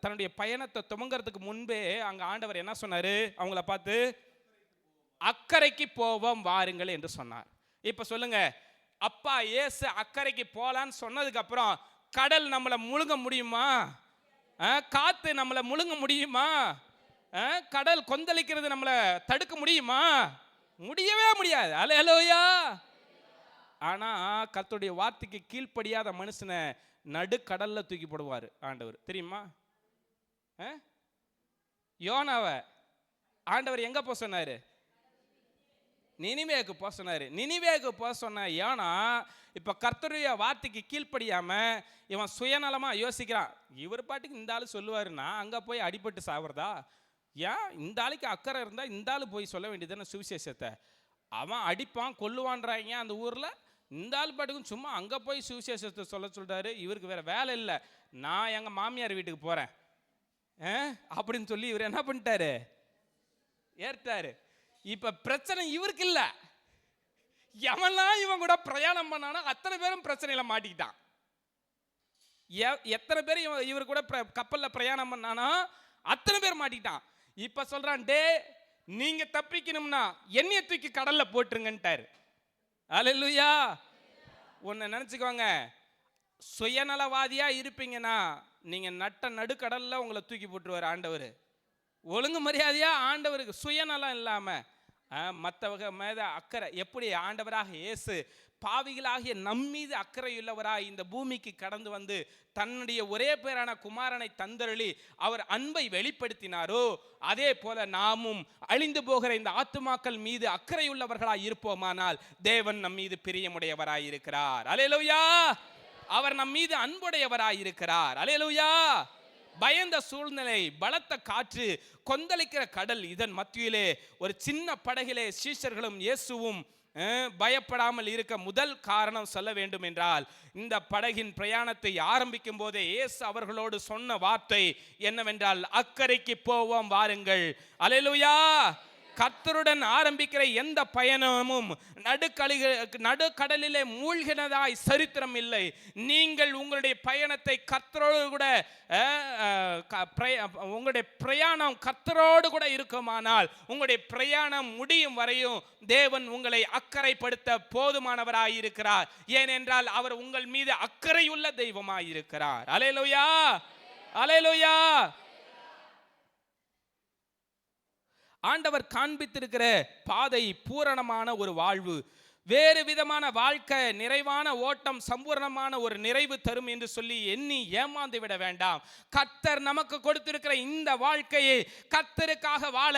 தன்னுடைய பயணத்தை துவங்கிறதுக்கு முன்பே அங்க ஆண்டவர் என்ன சொன்னாரு? அவங்கள பார்த்து அக்கறைக்கு போவோம் வாருங்கள் என்று சொன்னார். இப்ப சொல்லுங்க, அப்பா இயேசு அக்கறைக்கு போலான்னு சொன்னதுக்கு அப்புறம் கடல் நம்மளை முழுங்க முடியுமா? காத்து நம்மளை முழுங்க முடியுமா? கடல் கொந்தளிக்கிறது நம்மளை தடுக்க முடியுமா? முடியவே முடியாது. அல்லேலூயா. ஆனா கர்த்தருடைய வார்த்தைக்கு கீழ்ப்படியாத மனுஷனை நடுக்கடல்ல தூக்கி போடுவார் ஆண்டவர், தெரியுமா? யோனாவை ஆண்டவர் எங்க போக சொன்னாரு? நினிவேக்கு போக சொன்னாரு. நினிவேக்கு போக சொன்ன யோனா இப்ப கர்த்தருடைய வார்த்தைக்கு கீழ்ப்படியாம இவன் சுயநலமா யோசிக்கிறான். இவர் பாட்டுக்கு இந்த ஆளு சொல்லுவாருன்னா அங்க போய் அடிபட்டு சாவறதா? ஏன் இந்த ஆளுக்கு அக்கறை இருந்தா இந்த ஆளு போய் சொல்ல வேண்டியதுன்னு சுவிசேஷத்தை. அவன் அடிப்பான் கொல்லுவான்றாங்க அந்த ஊர்ல. இந்த ஆள் பாட்டுக்கும் சும்மா அங்க போய் சுவிசேஷத்தை சொல்ல சொல்றாரு. இவருக்கு வேற வேலை இல்லை, நான் எங்க மாமியார் வீட்டுக்கு போறேன் அப்படின்னு சொல்லி இவர் என்ன பண்ணிட்டாரு? ஏற்றாரு. இப்ப பிரச்சனை இவருக்கு இல்ல, எவன்லாம் இவன் கூட பிரயாணம் பண்ணானோ அத்தனை பேரும் பிரச்சனையில மாட்டிக்கிட்டான். எத்தனை பேர் இவர் கூட கப்பல்ல பிரயாணம் பண்ணானோ அத்தனை பேர் மாட்டிக்கிட்டான். இப்ப சொல்றான், டே நீங்க தப்பிக்கணும்னா என்னைய தூக்கி கடல்ல போட்டுருங்கன்ட்டாரு. அல்லேலூயா. ஒன்னு நினைச்சுக்கோங்க, சுயநலவாதியா இருப்பீங்கன்னா நீங்க நடுக்கடல்ல உங்களை தூக்கி போட்டுருவார் ஆண்டவர். ஒழுங்கு மரியாதையா ஆண்டவருக்கு சுயநலம் இல்லாம மற்றவங்க மேல அக்கறை. எப்படி ஆண்டவராக இயேசு பாவிகளாகிய நம்மீது அக்கறையுள்ளவராய் இந்த பூமிக்கு கடந்து வந்து தன்னுடைய ஒரே பேரான குமாரனை தந்தருளி அவர் அன்பை வெளிப்படுத்தினாரோ, அதே போல நாமும் அழிந்து போகிற இந்த ஆத்துமாக்கள் மீது அக்கறையுள்ளவர்களாய் இருப்போமானால் தேவன் நம் மீது பிரியமுடையவராய் இருக்கிறார். அல்லேலூயா. அவர் நம் மீது அன்புடையவராய் இருக்கிறார். அல்லேலூயா. பயந்த சூழ்நிலை, பலத்த காற்று, கொந்தளிக்கிற கடல், இதன் மத்தியிலே ஒரு சின்ன படகிலே சீஷர்களும் இயேசுவும் பயப்படாமல் இருக்க முதல் காரணம் சொல்ல வேண்டும் என்றால், இந்த படகின் பிரயாணத்தை ஆரம்பிக்கும் போதே இயேசு அவர்களோடு சொன்ன வார்த்தை என்னவென்றால், அக்கறைக்கு போவோம் வாருங்கள். அல்லேலூயா. கர்த்தருடன் ஆரம்பிக்கிற எந்த பயணமும் நடுக்கடலிலே மூழ்கினதாய் சரித்திரம் இல்லை. நீங்கள் உங்களுடைய பயணத்தை கர்த்தரோடு கூட உங்களுடைய பிரயாணம் கர்த்தரோடு கூட இருக்குமானால் உங்களுடைய பிரயாணம் முடியும் வரையும் தேவன் உங்களை அக்கறைப்படுத்த போதுமானவராய் இருக்கிறார். ஏனென்றால் அவர் உங்கள் மீது அக்கறையுள்ள தெய்வமாய் இருக்கிறார். அல்லேலூயா. அல்லேலூயா. ஆண்டவர் காண்பித்திருக்கிற பாதை பூரணமான ஒரு வாழ்வு, வேறு விதமான வாழ்க்கை, நிறைவான ஓட்டம், சம்பூர்ணமான ஒரு நிறைவு தரும் என்று சொல்லி எண்ணி ஏமாந்து விட வேண்டாம். கர்த்தர் நமக்கு கொடுத்திருக்கிற இந்த வாழ்க்கையை கர்த்தருக்காக வாழ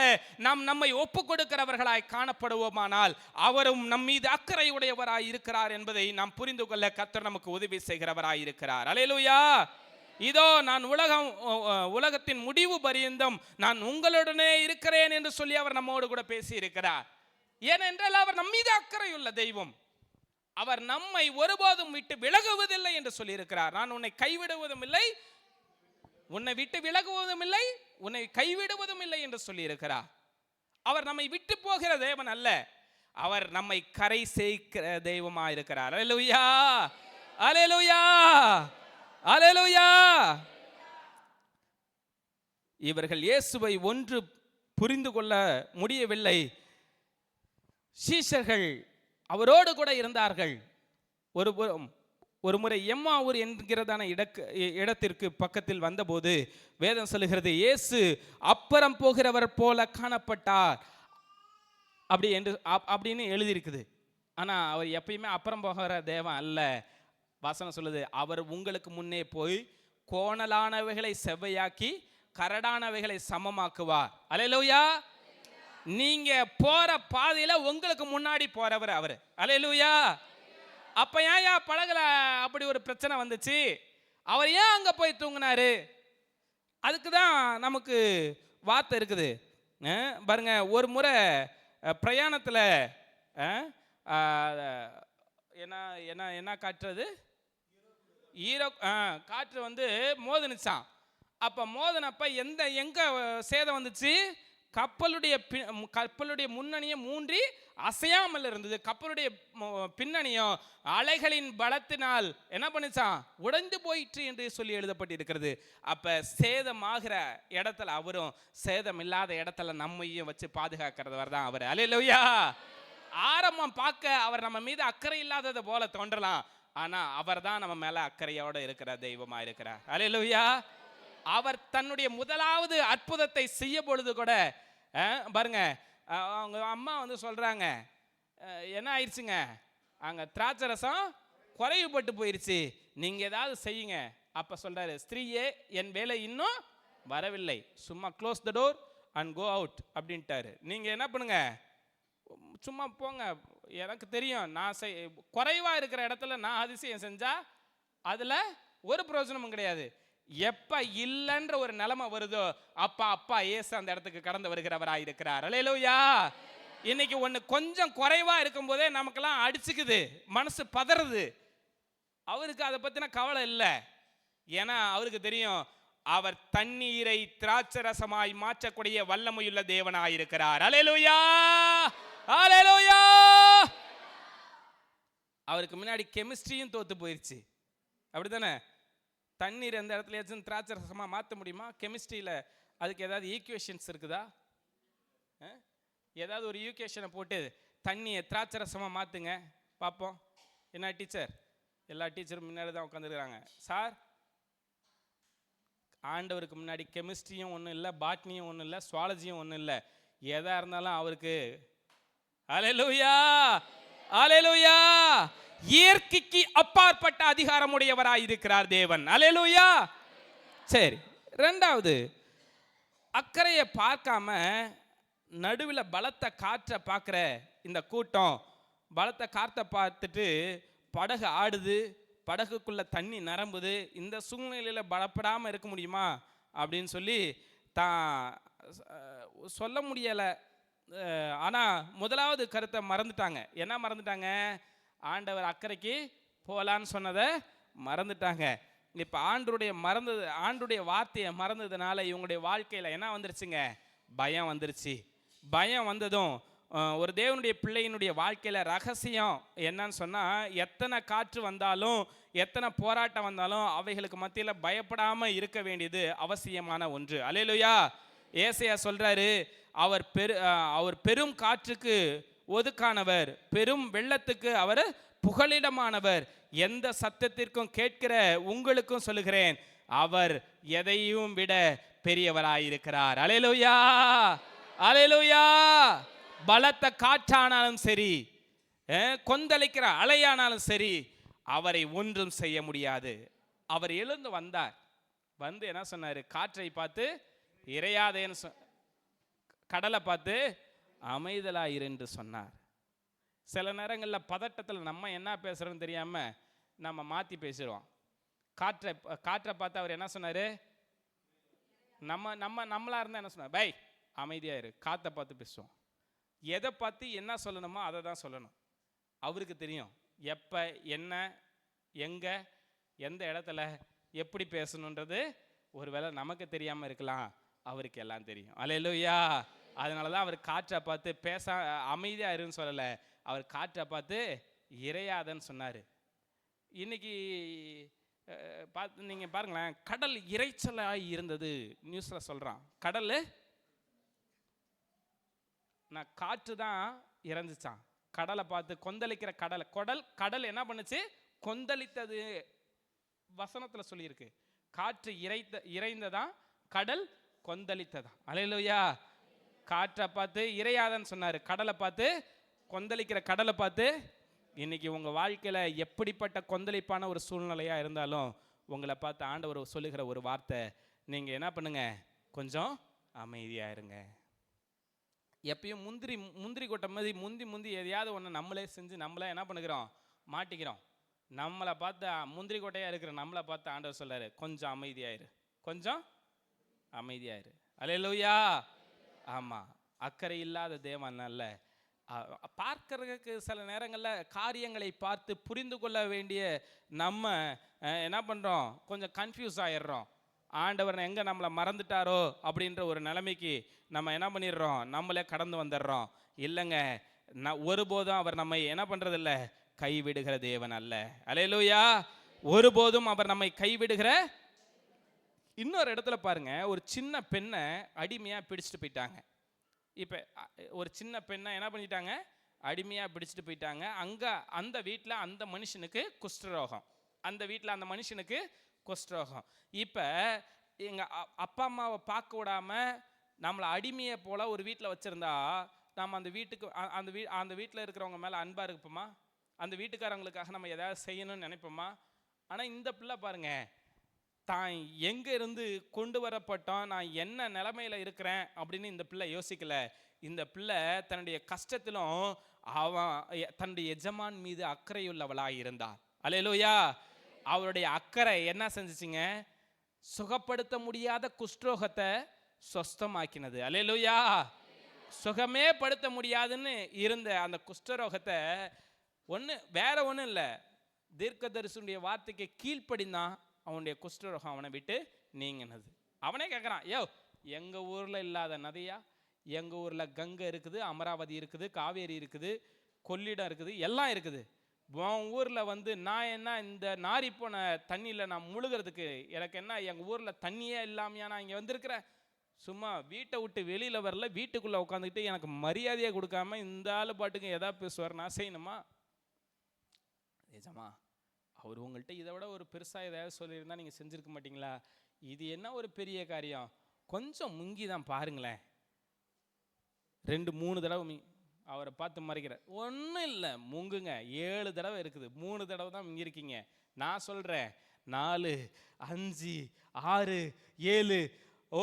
நாம் நம்மை ஒப்பு கொடுக்கிறவர்களாய் காணப்படுவோமானால் அவரும் நம் மீது அக்கறை உடையவராய் இருக்கிறார் என்பதை நாம் புரிந்து கொள்ள கர்த்தர் நமக்கு உதவி செய்கிறவராய் இருக்கிறார். அல்லேலூயா. இதோ நான் உலகத்தின் முடிவு பரியந்தம் நான் உங்களுடனே இருக்கிறேன் என்று சொல்லி அவர் நம்மோடு கூட பேசி இருக்கிறார். ஏனென்றால் அவர் நம் மீது அக்கறையுள்ள தெய்வம். அவர் நம்மை ஒருபோதும் விட்டு விலகுவதில்லை என்று சொல்லி இருக்கிறார். நான் உன்னை கைவிடுவதும் இல்லை, உன்னை விட்டு விலகுவதும் இல்லை, உன்னை கைவிடுவதும் இல்லை என்று சொல்லி இருக்கிறார். அவர் நம்மை விட்டு போகிற தேவன் அல்ல, அவர் நம்மை கரை சேர்க்கிற தெய்வமாக இருக்கிறார். அல்லேலூயா. அல்லேலூயா. அல்லேலூயா. இவர்கள் இயேசுவை ஒன்று புரிந்து கொள்ள முடியவில்லை. சீஷர்கள் அவரோடு கூட இருந்தார்கள். ஒரு முறை எம்மாவூர் என்கிறதான இடத்திற்கு பக்கத்தில் வந்தபோது வேதம் சொல்லுகிறது, இயேசு அப்புறம் போகிறவர் போல காணப்பட்டார் அப்படின்னு எழுதியிருக்குது. ஆனா அவர் எப்பயுமே அப்புறம் போகிற தேவன் அல்ல. வசனம் சொல்லுது, அவர் உங்களுக்கு முன்னே போய் கோணலானவைகளை செவ்வையாக்கி கரடானவைகளை சமமாக்குவார். அல்லேலூயா. நீங்க போற பாதையில உங்களுக்கு முன்னாடி போறவர் அவர். அல்லேலூயா. அப்ப ஏன் படகுல அப்படி ஒரு பிரச்சனை வந்துச்சு? அவர் ஏன் அங்க போய் தூங்கினாரு? அதுக்கு தான் நமக்கு வார்த்தை இருக்குது பாருங்க. ஒரு முறை பிரயாணத்துல என்ன காட்டுறது, காற்று வந்து மோதினுச்சான். அப்ப மோதனப்ப எங்க சேதம் வந்துச்சு? கப்பலுடைய முன்னணியை மூன்றி அசையாமல் இருந்தது. கப்பலுடைய பின்னணியும் அலைகளின் பலத்தினால் என்ன பண்ணிச்சான்? உடைந்து போயிற்று என்று சொல்லி எழுதப்பட்டிருக்கிறது. அப்ப சேதமாகிற இடத்துல அவரும், சேதம் இல்லாத இடத்துல நம்மையும் வச்சு பாதுகாக்கிறவர் தான் அவர். அல்லேலூயா. ஆரம்பம் பார்க்க அவர் நம்ம மீது அக்கறை இல்லாதது போல தோன்றலாம், ஆனா அவர் தான் நம்ம மேல அக்கறையோட இருக்கிற தெய்வமா இருக்கிறார். அல்லேலூயா. அவர் தன்னுடைய முதலாவது அற்புதத்தை செய்ய பொழுது கூட பாருங்க, அவங்க அம்மா வந்து சொல்றாங்க, என்ன ஆயிடுச்சுங்க, அங்க திராட்சை ரசம் குறைவுபட்டு போயிருச்சு, நீங்க ஏதாவது செய்யுங்க. அப்ப சொல்றாரு, ஸ்திரீயே என் வேலை இன்னும் வரவில்லை, சும்மா close the door and go out அப்படின்ட்டாரு. நீங்க என்ன பண்ணுங்க, சும்மா போங்க, எனக்கு தெரியும் நான் குறைவா இருக்கிற இடத்துல நான் அதிசயம் செஞ்சா அதுல ஒரு பிரயோஜனமும் கிடையாது. எப்ப இல்லைன்ற ஒரு நிலைமை வருதோ அப்பா இயேசு அந்த இடத்துக்கு கடந்து வருகிறவராய் இருக்கிறார். அல்லேலூயா. இன்னைக்கு ஒன்று கொஞ்சம் குறைவா இருக்கும் போதே நமக்கெல்லாம் அடிச்சுக்குது, மனசு பதறுது. அவருக்கு அதை பத்தின கவலை இல்லை. ஏன்னா அவருக்கு தெரியும், அவர் தண்ணீரை திராட்சை ரசமாய் மாற்றக்கூடிய வல்லமையுள்ள தேவனாய் இருக்கிறார். அல்லேலூயா, அல்லேலூயா. அவருக்கு முன்னாடி கெமிஸ்ட்ரியும் தோத்து போயிருச்சு, அப்படித்தானே? தண்ணீர் எந்த இடத்துலயாச்சும் திராட்சை ரசமா மாற்ற முடியுமா? கெமிஸ்ட்ரியில அதுக்கு ஏதாவது ஈக்குவேஷன்ஸ் இருக்குதா? ஏதாவது ஒரு ஈக்குவேஷனை போட்டு தண்ணியை திராட்சை ரசமா மாத்துங்க பார்ப்போம். என்ன டீச்சர்? எல்லா டீச்சரும் முன்னாடி தான் உட்காந்துருக்காங்க. சார், ஆண்டவருக்கு முன்னாடி கெமிஸ்ட்ரியும் ஒன்றும் இல்லை, பாட்னியும் ஒன்றும் இல்லை, சுவாலஜியும் ஒன்றும் இல்லை. எதா இருந்தாலும் அவருக்கு அல்லேலூயா, அல்லேலூயா, இயற்கைக்கு அப்பாற்பட்ட அதிகாரமுடையவராய் இருக்கிறார் தேவன். அல்லேலூயா. சரி, ரெண்டாவது, அக்கறையை பார்க்காம நடுவில் பலத்த காற்றை பார்க்குற இந்த கூட்டம், பலத்த காற்றை பார்த்துட்டு படகு ஆடுது, படகுக்குள்ள தண்ணி நிரம்புது, இந்த சூழ்நிலையில் பலப்படாமல் இருக்க முடியுமா அப்படின்னு சொல்லி தான் சொல்ல முடியலை. ஆனால் முதலாவது கருத்தை மறந்துட்டாங்க. என்ன மறந்துட்டாங்க? ஆண்டவர் அக்கறைக்கு போகலான்னு சொன்னதை மறந்துட்டாங்க. இப்போ ஆண்டுடைய வார்த்தையை மறந்ததுனால இவங்களுடைய வாழ்க்கையில் என்ன வந்துருச்சுங்க? பயம் வந்துருச்சு. பயம் வந்ததும் ஒரு தேவனுடைய பிள்ளையினுடைய வாழ்க்கையில் ரகசியம் என்னன்னு சொன்னால், எத்தனை காற்று வந்தாலும் எத்தனை போராட்டம் வந்தாலும் அவைகளுக்கு மத்தியில் பயப்படாமல் இருக்க வேண்டியது அவசியமான ஒன்று. அல்லேலூயா. ஏசாயா சொல்கிறாரு, அவர் பெரும் காற்றுக்கு ஒதுக்கானவர், பெரும் வெள்ளத்துக்கு அவர் புகலிடமானவர். எந்த சத்தத்திற்கும் கேட்கிற உங்களுக்கும் சொல்லுகிறேன், அவர் எதையும் விட பெரியவராயிருக்கிறார். அல்லேலூயா, அல்லேலூயா. பலத்த காற்றானாலும் சரி, கொந்தளிக்கிற அலையானாலும் சரி, அவரை ஒன்றும் செய்ய முடியாது. அவர் எழுந்து வந்தார், வந்து என்ன சொன்னார்? காற்றை பார்த்து இறையாதேன்னு, கடலை பார்த்து அமைதலாயிரு என்று சொன்னார். சில நேரங்களில் பதட்டத்தில் நம்ம என்ன பேசுகிறோன்னு தெரியாமல் நம்ம மாற்றி பேசிடுவோம். காற்றை பார்த்து அவர் என்ன சொன்னார்? நம்மளா இருந்தால் என்ன சொன்னார்? பை அமைதியாயிரு. காற்றை பார்த்து பேசுவோம். எதை பார்த்து என்ன சொல்லணுமோ அதை தான் சொல்லணும். அவருக்கு தெரியும் எப்போ, என்ன, எங்கே, எந்த இடத்துல எப்படி பேசணுன்றது. ஒருவேளை நமக்கு தெரியாமல் இருக்கலாம், அவருக்கு எல்லாம் தெரியும். அல்லேலூயா. அதனால தான் அவர் காற்றை பார்த்து அமைதியாக இருன்னு சொல்லலை, அவர் காற்றை பார்த்து இறையாதன்னு சொன்னார். இன்னைக்கு நீங்கள் பாருங்களேன், கடல் இறைச்சலாக இருந்தது நியூஸில் சொல்கிறான். கடல் காற்று தான் இறந்துச்சான். கடலை பார்த்து கொந்தளிக்கிற கடல் என்ன பண்ணுச்சு? கொந்தளித்தது. வசனத்தில் சொல்லியிருக்கு, காற்று இறைந்ததான், கடல் கொந்தளித்ததா. அல்லேலூயா. காற்றை பார்த்து இறையாதன்னு சொன்னார், கடலை பார்த்து கொந்தளிக்கிற கடலை பார்த்து. இன்னைக்கு உங்கள் வாழ்க்கையில் எப்படிப்பட்ட கொந்தளிப்பான ஒரு சூழ்நிலையாக இருந்தாலும் உங்களை பார்த்து ஆண்டவர் சொல்லுகிற ஒரு வார்த்தை, நீங்கள் என்ன பண்ணுங்க? கொஞ்சம் அமைதியாக இருங்க. எப்பயும் முந்திரி கொட்டை மாதிரி முந்தி எதையாவது ஒன்று நம்மளே செஞ்சு நம்மளே என்ன பண்ணுகிறோம்? மாட்டிக்கிறோம். நம்மளை பார்த்து முந்திரி கொட்டையாக இருக்கிற நம்மளை பார்த்து ஆண்டவர் சொல்றாரு, கொஞ்சம் அமைதியாயிரு, கொஞ்சம் அமைதியாயிரு. அல்லேலூயா. ஆமாம், அக்கறை இல்லாத தேவன் அல்ல. பார்க்கறதுக்கு சில நேரங்களில் காரியங்களை பார்த்து புரிந்து கொள்ள வேண்டிய நம்ம என்ன பண்ணுறோம்? கொஞ்சம் கன்ஃபியூஸ் ஆகிடுறோம். ஆண்டவர் எங்கே நம்மளை மறந்துட்டாரோ அப்படின்ற ஒரு நிலைமைக்கு நம்ம என்ன பண்ணிடுறோம்? நம்மளே கடந்து வந்துடுறோம். இல்லைங்க, ஒருபோதும் அவர் நம்மை என்ன பண்ணுறதில்ல, கைவிடுகிற தேவன் அல்ல. அல்லேலூயா. ஒருபோதும் அவர் நம்மை கைவிடுகிற. இன்னொரு இடத்துல பாருங்க, ஒரு சின்ன பெண்ணை அடிமையாக பிடிச்சிட்டு போயிட்டாங்க. இப்போ ஒரு சின்ன பெண்ணை என்ன பண்ணிட்டாங்க? அடிமையாக பிடிச்சிட்டு போயிட்டாங்க. அங்கே அந்த வீட்டில் அந்த மனுஷனுக்கு குஷ்டரோகம், அந்த வீட்டில் அந்த மனுஷனுக்கு குஷ்டரோகம். இப்போ எங்கள் அப்பா அம்மாவை பார்க்க விடாமல் நம்மளை அடிமையை போல் ஒரு வீட்டில் வச்சுருந்தா நம்ம அந்த வீட்டுக்கு அந்த வீட்டில் இருக்கிறவங்க மேலே அன்பாக இருப்போமா? அந்த வீட்டுக்காரவங்களுக்காக நம்ம எதாவது செய்யணும்னு நினைப்போமா? ஆனால் இந்த பிள்ளை பாருங்க, தான் எங்கே இருந்து கொண்டு வரப்பட்டோம், நான் என்ன நிலைமையில் இருக்கிறேன் அப்படின்னு இந்த பிள்ளை யோசிக்கல. இந்த பிள்ளை தன்னுடைய கஷ்டத்திலும் தன்னுடைய எஜமான் மீது அக்கறையுள்ளவளாக இருந்தார். அல்லேலூயா. அவருடைய அக்கறை என்ன செஞ்சுச்சுங்க? சுகப்படுத்த முடியாத குஷ்டரோகத்தை சொஸ்தமாக்கினது. அல்லேலூயா. சுகமே படுத்த முடியாதுன்னு இருந்த அந்த குஷ்டரோகத்தை வேற ஒன்றும் இல்லை, தீர்க்கதரிசியுடைய வார்த்தைக்கு கீழ்ப்படிந்தான் அவனுடைய குஷ்டரோகம் அவனை விட்டு நீங்கினது. அவனே கேட்குறான், யோ எங்கள் ஊரில் இல்லாத நதியா? எங்கள் ஊரில் கங்கை இருக்குது, அமராவதி இருக்குது, காவேரி இருக்குது, கொள்ளிடம் இருக்குது, எல்லாம் இருக்குது. உன் ஊரில் நான் என்ன இந்த நாரி போன தண்ணியில் நான் முழுகிறதுக்கு எனக்கு என்ன எங்கள் ஊரில் தண்ணியே இல்லாமையா நான் இங்கே வந்திருக்கிறேன்? சும்மா வீட்டை விட்டு வெளியில் வரல, வீட்டுக்குள்ளே உட்காந்துக்கிட்டு எனக்கு மரியாதையை கொடுக்காம இந்த ஆள் பாட்டுக்கு எதாவது பேசுவார், நான் செய்யணுமா? நிஜமா அவர் உங்கள்கிட்ட இதை விட ஒரு பெருசாக ஏதாவது சொல்லியிருந்தா நீங்கள் செஞ்சுருக்க மாட்டீங்களா? இது என்ன ஒரு பெரிய காரியம்? கொஞ்சம் முங்கி தான் பாருங்களேன். 2-3 தடவை அவரை பார்த்து மறைக்கிறார். ஒன்றும் இல்லை, முங்குங்க. 7 தடவை இருக்குது, 3 தடவை தான் முங்கிருக்கீங்க. நான் சொல்கிறேன் 4, 5, 6, 7. ஓ,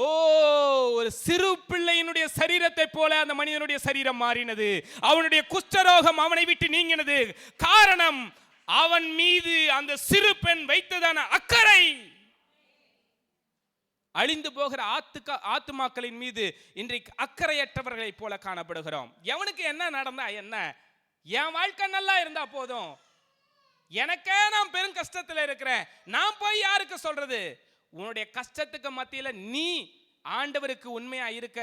ஒரு சிறு பிள்ளையினுடைய சரீரத்தை போல அந்த மனிதனுடைய சரீரம் மாறினது. அவனுடைய குஷ்டரோகம் அவனை விட்டு நீங்கினது. காரணம், அவன் மீது அந்த சிறு பெண் வைத்ததான அக்கறை. அழிந்து போகிற ஆத்துமாக்களின் மீது இன்றைக்கு அக்கறையற்றவர்களை போல காணப்படுகிறோம். எவனுக்கு என்ன நடந்தா என்ன? என் வாழ்க்கை நல்லா இருந்தா போதும், எனக்கே நான் பெரும் கஷ்டத்தில் இருக்கிறேன், நான் போய் யாருக்கு சொல்றது? உன்னுடைய கஷ்டத்துக்கு மத்தியில நீ ஆண்டவருக்கு உண்மையா இருக்க,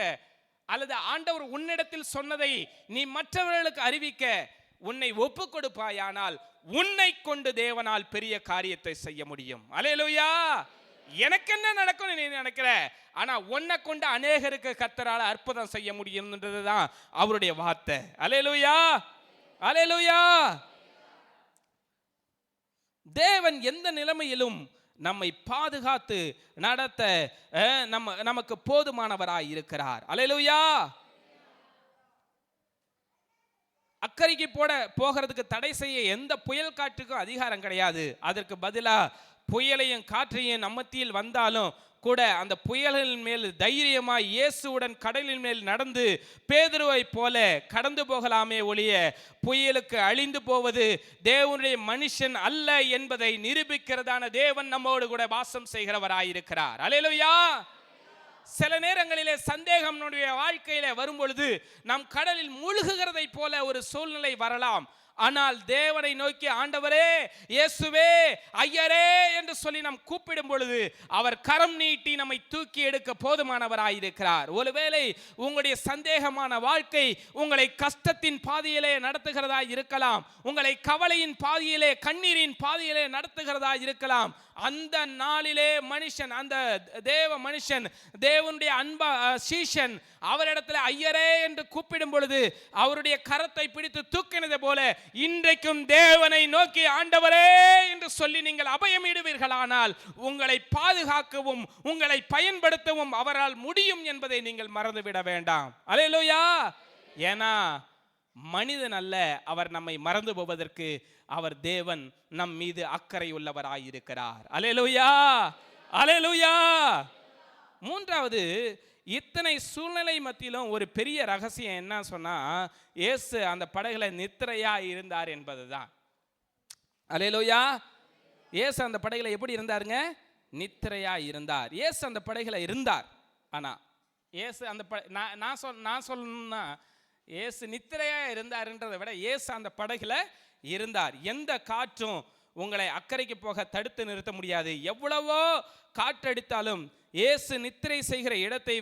அல்லது ஆண்டவர் உன்னிடத்தில் சொன்னதை நீ மற்றவர்களுக்கு அறிவிக்க உன்னை ஒப்பு கொடுப்பாயானால் உன்னை கொண்டு தேவனால் பெரிய காரியத்தை செய்ய முடியும். அல்லேலூயா. எனக்கு என்ன நடக்கும்னு நீ நினைக்கிற, ஆனா உன்னை கொண்டு அநேகருக்கு கர்த்தரால் அற்புதம் செய்ய முடியும்ன்றதுதான் அவருடைய வார்த்தை. அல்லேலூயா, அல்லேலூயா. தேவன் எந்த நிலைமையிலும் நம்மை பாதுகாத்து நடத்த நமக்கு போதுமானவராய் இருக்கிறார். அல்லேலூயா. அக்கறைக்கு போகிறதுக்கு தடை செய்ய எந்த புயல் காற்றுக்கும் அதிகாரம் கிடையாது. அதற்கு பதிலா புயலையும் காற்றையும் நம்மத்தியில் வந்தாலும் கூட அந்த புயலின் மேல் தைரியமாய் இயேசுவுடன் கடலின் மேல் நடந்து பேதுருவை போல கடந்து போகலாமே ஒழிய புயலுக்கு அழிந்து போவது தேவனுடைய மனுஷன் அல்ல என்பதை நிரூபிக்கிறதான தேவன் நம்மோடு கூட வாசம் செய்கிறவராயிருக்கிறார். அல்லேலூயா. சில நேரங்களிலே சந்தேகம் நம்முடைய வாழ்க்கையில வரும் பொழுது நாம் கடலில் மூழ்குகிறதை போல ஒரு சூழ்நிலை வரலாம். ஆனால் தேவனை நோக்கி ஆண்டவரே, இயேசுவே, ஐயரே என்று சொல்லி நாம் கூப்பிடும் பொழுது அவர் கரம் நீட்டி நம்மை தூக்கி எடுக்க போதுமானவராயிருக்கிறார். ஒருவேளை உங்களுடைய சந்தேகமான வாழ்க்கை உங்களை கஷ்டத்தின் பாதையிலே நடத்துகிறதா இருக்கலாம், உங்களை கவலையின் பாதையிலே கண்ணீரின் பாதையிலே நடத்துகிறதா இருக்கலாம். அந்த நாளிலே மனுஷன், அந்த தேவ மனுஷன், தேவனுடைய அன்பா சீஷன் அவரிடத்துல ஐயரே என்று கூப்பிடும் பொழுது அவருடைய கரத்தை பிடித்து தூக்கினது போல இன்றைக்கும் தேவனை நோக்கி ஆண்டவரே என்று சொல்லி நீங்கள் அபயமிடுவீர்களானால் உங்களை பாதுகாக்கவும் உங்களை பயன்படுத்தவும் அவரால் முடியும் என்பதை நீங்கள் மறந்துவிட வேண்டாம். அல்லேலூயா. ஏன்னா மனிதன் அல்ல அவர் நம்மை மறந்து போவதற்கு, அவர் தேவன் நம் மீது அக்கறை உள்ளவராயிருக்கிறார். அல்லேலூயா, அல்லேலூயா. மூன்றாவது, இத்தனை சூழ்நிலை மத்தியிலும் ஒரு பெரிய ரகசியம் என்ன சொன்னா, இயேசு அந்த படகுல நித்திரையா இருந்தார் என்பதுதான். அல்லேலூயா. இயேசு அந்த படகுல எப்படி இருந்தாருங்க? நித்திரையா இருந்தார். இயேசு அந்த படகுல இருந்தார். ஆனா இயேசு அந்த நான் சொல்லணும்னா இயேசு நித்திரையா இருந்தார்ன்றதை விட இயேசு அந்த படகுல இருந்தார். எந்த காற்றும் உங்களை அக்கறைக்கு போக தடுத்து நிறுத்த முடியாது. எவ்வளவோ காற்றடித்தாலும் இயேசு நித்திரை செய்கிற இடத்தை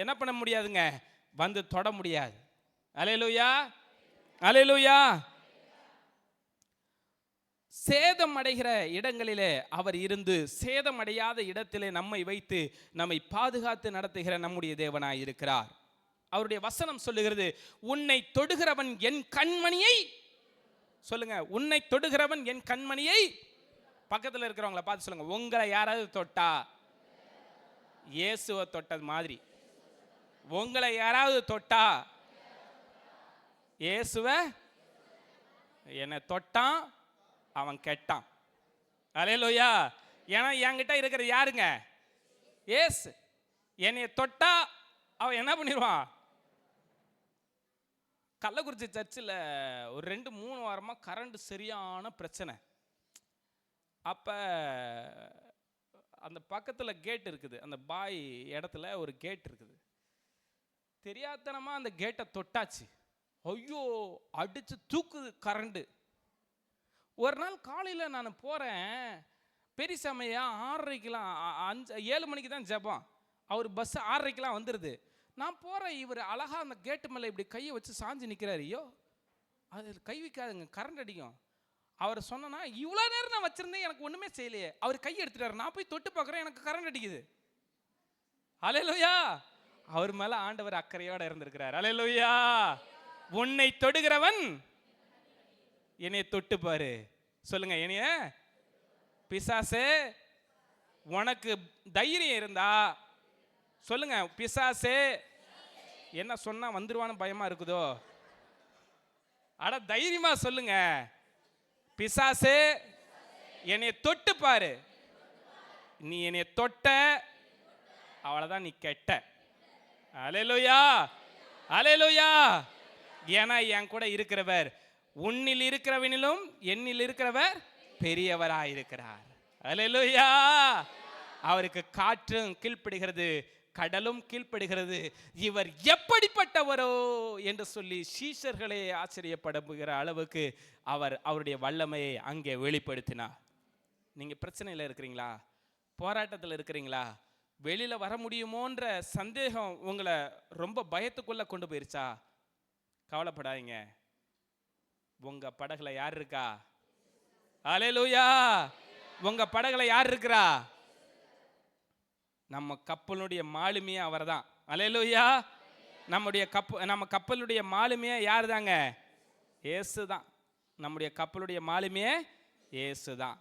என்ன பண்ண முடியாதுங்க, வந்து தொட முடியாது. அல்லேலூயா, அல்லேலூயா. சேதம் அடைகிற இடங்களிலே அவர் இருந்து சேதமடையாத இடத்திலே நம்மை வைத்து நம்மை பாதுகாத்து நடத்துகிற நம்முடைய தேவனாய் இருக்கிறார். அவருடைய வசனம் சொல்லுகிறது, உன்னை தொடுகிறவன் என் கண்மணியை, சொல்லுங்க, உன்னை தொடுகிறவன் என் கண்மணியை. பக்கத்தில் இருக்கிறவங்கள பார்த்து சொல்லுங்க, உங்களை யாராவது தொட்டா இயேசுவை தொட்டது மாதிரி, உங்களை யாராவது தொட்டா இயேசுவை, என்னை தொட்டான் அவன் கெட்டான். அல்லேலூயா. ஏன்னா என்கிட்ட இருக்கிறது யாருங்க? இயேசு. என்னை தொட்டா அவன் என்ன பண்ணிடுவான்? கள்ளக்குறிச்சி சர்ச்சில் ஒரு 2-3 வாரமாக கரண்ட் சரியான பிரச்சனை. அப்போ அந்த பக்கத்தில் கேட் இருக்குது, அந்த பாய் இடத்துல ஒரு கேட் இருக்குது. தெரியாதனமாக அந்த கேட்டை தொட்டாச்சு. ஐயோ, அடித்து தூக்குது கரண்டு. ஒரு நாள் காலையில் நான் போகிறேன், பெரிய சமயம் 6:30க்கெலாம் 7 மணிக்கு தான் ஜெபம். அவர் பஸ் 6:30க்கெலாம் வந்துடுது. நான் போகிறேன், இவர் அழகாக அந்த கேட்டு மேலே இப்படி கையை வச்சு சாஞ்சு நிற்கிறாரு. ஐயோ, அது கை வைக்காதுங்க, கரண்ட் அடிக்கும். அவர் சொன்னா, இவ்வளோ நேரம் நான் வச்சுருந்தேன், எனக்கு ஒன்றுமே செய்யலையே. அவர் கை எடுத்துட்டாரு, நான் போய் தொட்டு பார்க்குறேன், எனக்கு கரண்ட் அடிக்குது. அல்லேலூயா. அவர் மேலே ஆண்டவர் அக்கறையோடு இருந்திருக்கிறார். அல்லேலூயா. உன்னை தொடுகிறவன் என்னை தொட்டு பாரு. சொல்லுங்க, என்னைய பிசாசே, உனக்கு தைரியம் இருந்தா சொல்லுங்க, பிசாசே என்ன சொன்னா வந்துருவான்னு பயமா இருக்குதோ? அட தைரியமா சொல்லுங்க, பிசாசே என்னை தொட்டு பாரு. நீ என்னை தொட்ட அவ்வளவுதான், நீ கெட்ட. அல்லேலூயா, அல்லேலூயா. ஏன்னா என் கூட இருக்கிறவர் உன்னில் இருக்கிறவனிலும் என்னில் இருக்கிறவர் பெரியவராயிருக்கிறார். அல்லேலூயா. அவருக்கு காற்றும் கீழ்ப்படுகிறது, கடலும் கீழ்ப்படுகிறது. இவர் எப்படிப்பட்டவரோ என்று சொல்லி சீஷர்களே ஆச்சரியப்படுகிற அளவுக்கு அவர் அவருடைய வல்லமையை அங்கே வெளிப்படுத்தினார். நீங்க பிரச்சனையில் இருக்கிறீங்களா? போராட்டத்தில் இருக்கிறீங்களா? வெளியில வர முடியுமோன்ற சந்தேகம் உங்களை ரொம்ப பயத்துக்குள்ள கொண்டு போயிருச்சா? கவலைப்படாதீங்க, உங்க படகுல யார் இருக்கா? அல்லேலூயா. உங்க படகுல யார் இருக்கிறா? நம்ம கப்பலுடைய மாலுமியே அவர்தான். அல்லேலூயா. நம்ம கப்பலுடைய மாலுமியே யார் தாங்க? இயேசு தான். நம்முடைய கப்பலுடைய மாலுமியே இயேசு தான்.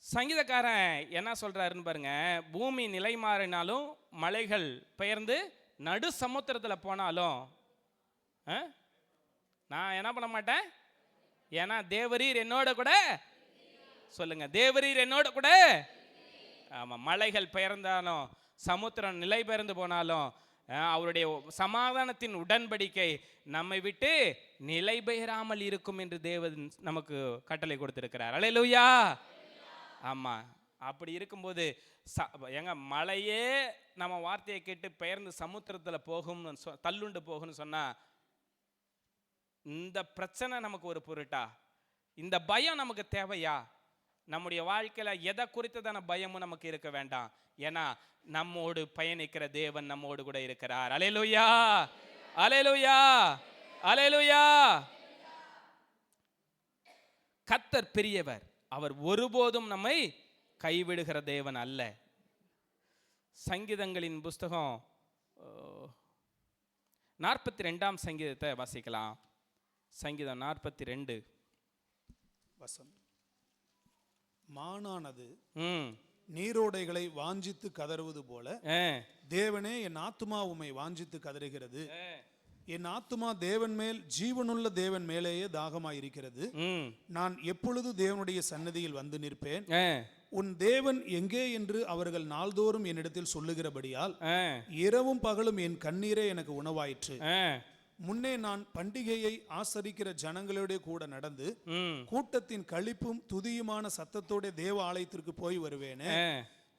சங்கீதக்காரன் என்ன சொல்றாருன்னு பாருங்க, பூமி நிலை மாறினாலும் மலைகள் பெயர்ந்து நடு சமுத்திரத்தில் போனாலும் நான் என்ன பண்ண மாட்டேன், ஏன்னா தேவரீர் என்னோட கூட. சொல்லுங்க, தேவரீர் என்னோட கூட. ஆமா, மலைகள் பெயர்ந்தாலும் சமுத்திரம் நிலை பெயர்ந்து போனாலும் அவருடைய சமாதானத்தின் உடன்படிக்கை நம்மை விட்டு நிலை பெயராமல் இருக்கும் என்று தேவன் நமக்கு கட்டளை கொடுத்திருக்கிறார். அல்லேலூயா. ஆமா, அப்படி இருக்கும்போது எங்க மலையே நம்ம வார்த்தையை கேட்டு பெயர்ந்து சமுத்திரத்தில் போகும், தள்ளுண்டு போகும்னு சொன்னா இந்த பிரச்சனை நமக்கு ஒரு பொருட்டா? இந்த பயம் நமக்கு தேவையா? நம்முடைய வாழ்க்கையில எதை குறித்ததான பயமும் நமக்கு இருக்க வேண்டாம். ஏன்னா நம்மோடு பயணிக்கிற தேவன் நம்மோடு கூட இருக்கிறார். அல்லேலூயா, அல்லேலூயா, அல்லேலூயா. கர்த்தர் பெரியவர், அவர் ஒருபோதும் நம்மை கைவிடுகிற தேவன் அல்ல. சங்கீதங்களின் புஸ்தகம் 42ஆம் சங்கீதத்தை வாசிக்கலாம். சங்கீதம் 42 வசனம். மானானது நீரோடைகளை வாஞ்சித்து கதறுவது போல தேவனே என் ஆத்துமா உம்மை வாஞ்சித்து கதறுகிறது. என் ஆத்துமா தேவன் மேல், ஜீவனுள்ள தேவன் மேலேயே தாகமாயிருக்கிறது. நான் எப்பொழுது தேவனுடைய சன்னதியில் வந்து நிற்பேன்? உன் தேவன் எங்கே என்று அவர்கள் நாள்தோறும் என்னிடத்தில் சொல்லுகிறபடியால் இரவும் பகலும் என் கண்ணீரே எனக்கு உணவாயிற்று. முன்னே நான் பண்டிகையை ஆசரிக்கிற ஜனங்களோட கூட நடந்து கூட்டத்தின் களிப்பும் துதியுமான சத்தத்தோட தேவ ஆலயத்திற்கு போய் வருவேனே.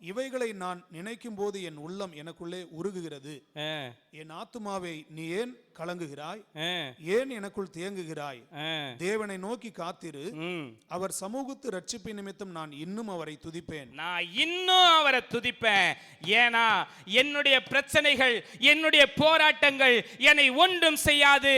இவைகளை நான் நினைக்கும் போது என் உள்ளம் எனக்குள்ளே உருகுகிறது. என் ஆத்துமாவை நீ ஏன் கலங்குகிறாய்? ஏன் எனக்குள் தேங்குகிறாய்? தேவனை நோக்கி காத்திரு, அவர் சமூகத்து ரட்சிப்பு நிமித்தம் நான் இன்னும் அவரை துதிப்பேன். நான் இன்னும் அவரை துதிப்பேன். ஏன்னா என்னுடைய பிரச்சனைகள், என்னுடைய போராட்டங்கள் என்னை ஒன்றும் செய்யாது.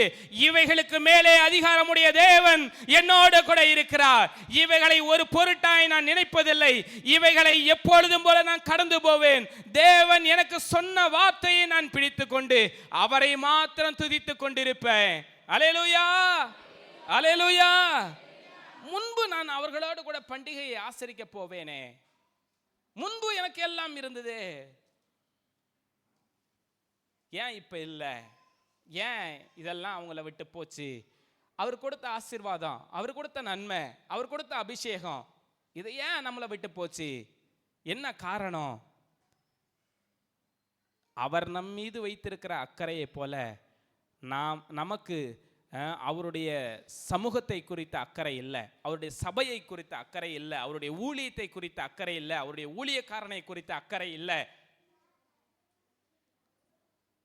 இவைகளுக்கு மேலே அதிகாரமுடைய தேவன் என்னோடு கூட இருக்கிறார். இவைகளை ஒரு பொருட்டாய் நான் நினைப்பதில்லை. இவைகளை எப்பொழுதும் போல நான் கடந்து போவேன். தேவன் எனக்கு சொன்ன வார்த்தையை நான் பிடித்துக் கொண்டு அவரை மாத்திரம் துதித்துக் கொண்டிருப்பேன். அல்லேலூயா, அல்லேலூயா. முன்பு நான் அவர்களோடு கூட பண்டிகையை ஆசரிக்க போவேனே, முன்பு எனக்கு எல்லாம் இருந்தது, ஏன் இப்ப இல்லை? ஏன் இதெல்லாம் அவங்கள விட்டு போச்சு? அவர் கொடுத்த ஆசீர்வாதம், அவர் கொடுத்த நன்மை, அவர் கொடுத்த அபிஷேகம், இது ஏன் நம்மளை விட்டு போச்சு? என்ன காரணம்? அவர் நம் மீது வைத்திருக்கிற அக்கறையை போல நமக்கு அவருடைய சமூகத்தை குறித்த அக்கறை இல்லை, அவருடைய சபையை குறித்த அக்கறை இல்லை, அவருடைய ஊழியத்தை குறித்த அக்கறை இல்லை, அவருடைய ஊழியக்காரனை குறித்த அக்கறை இல்லை.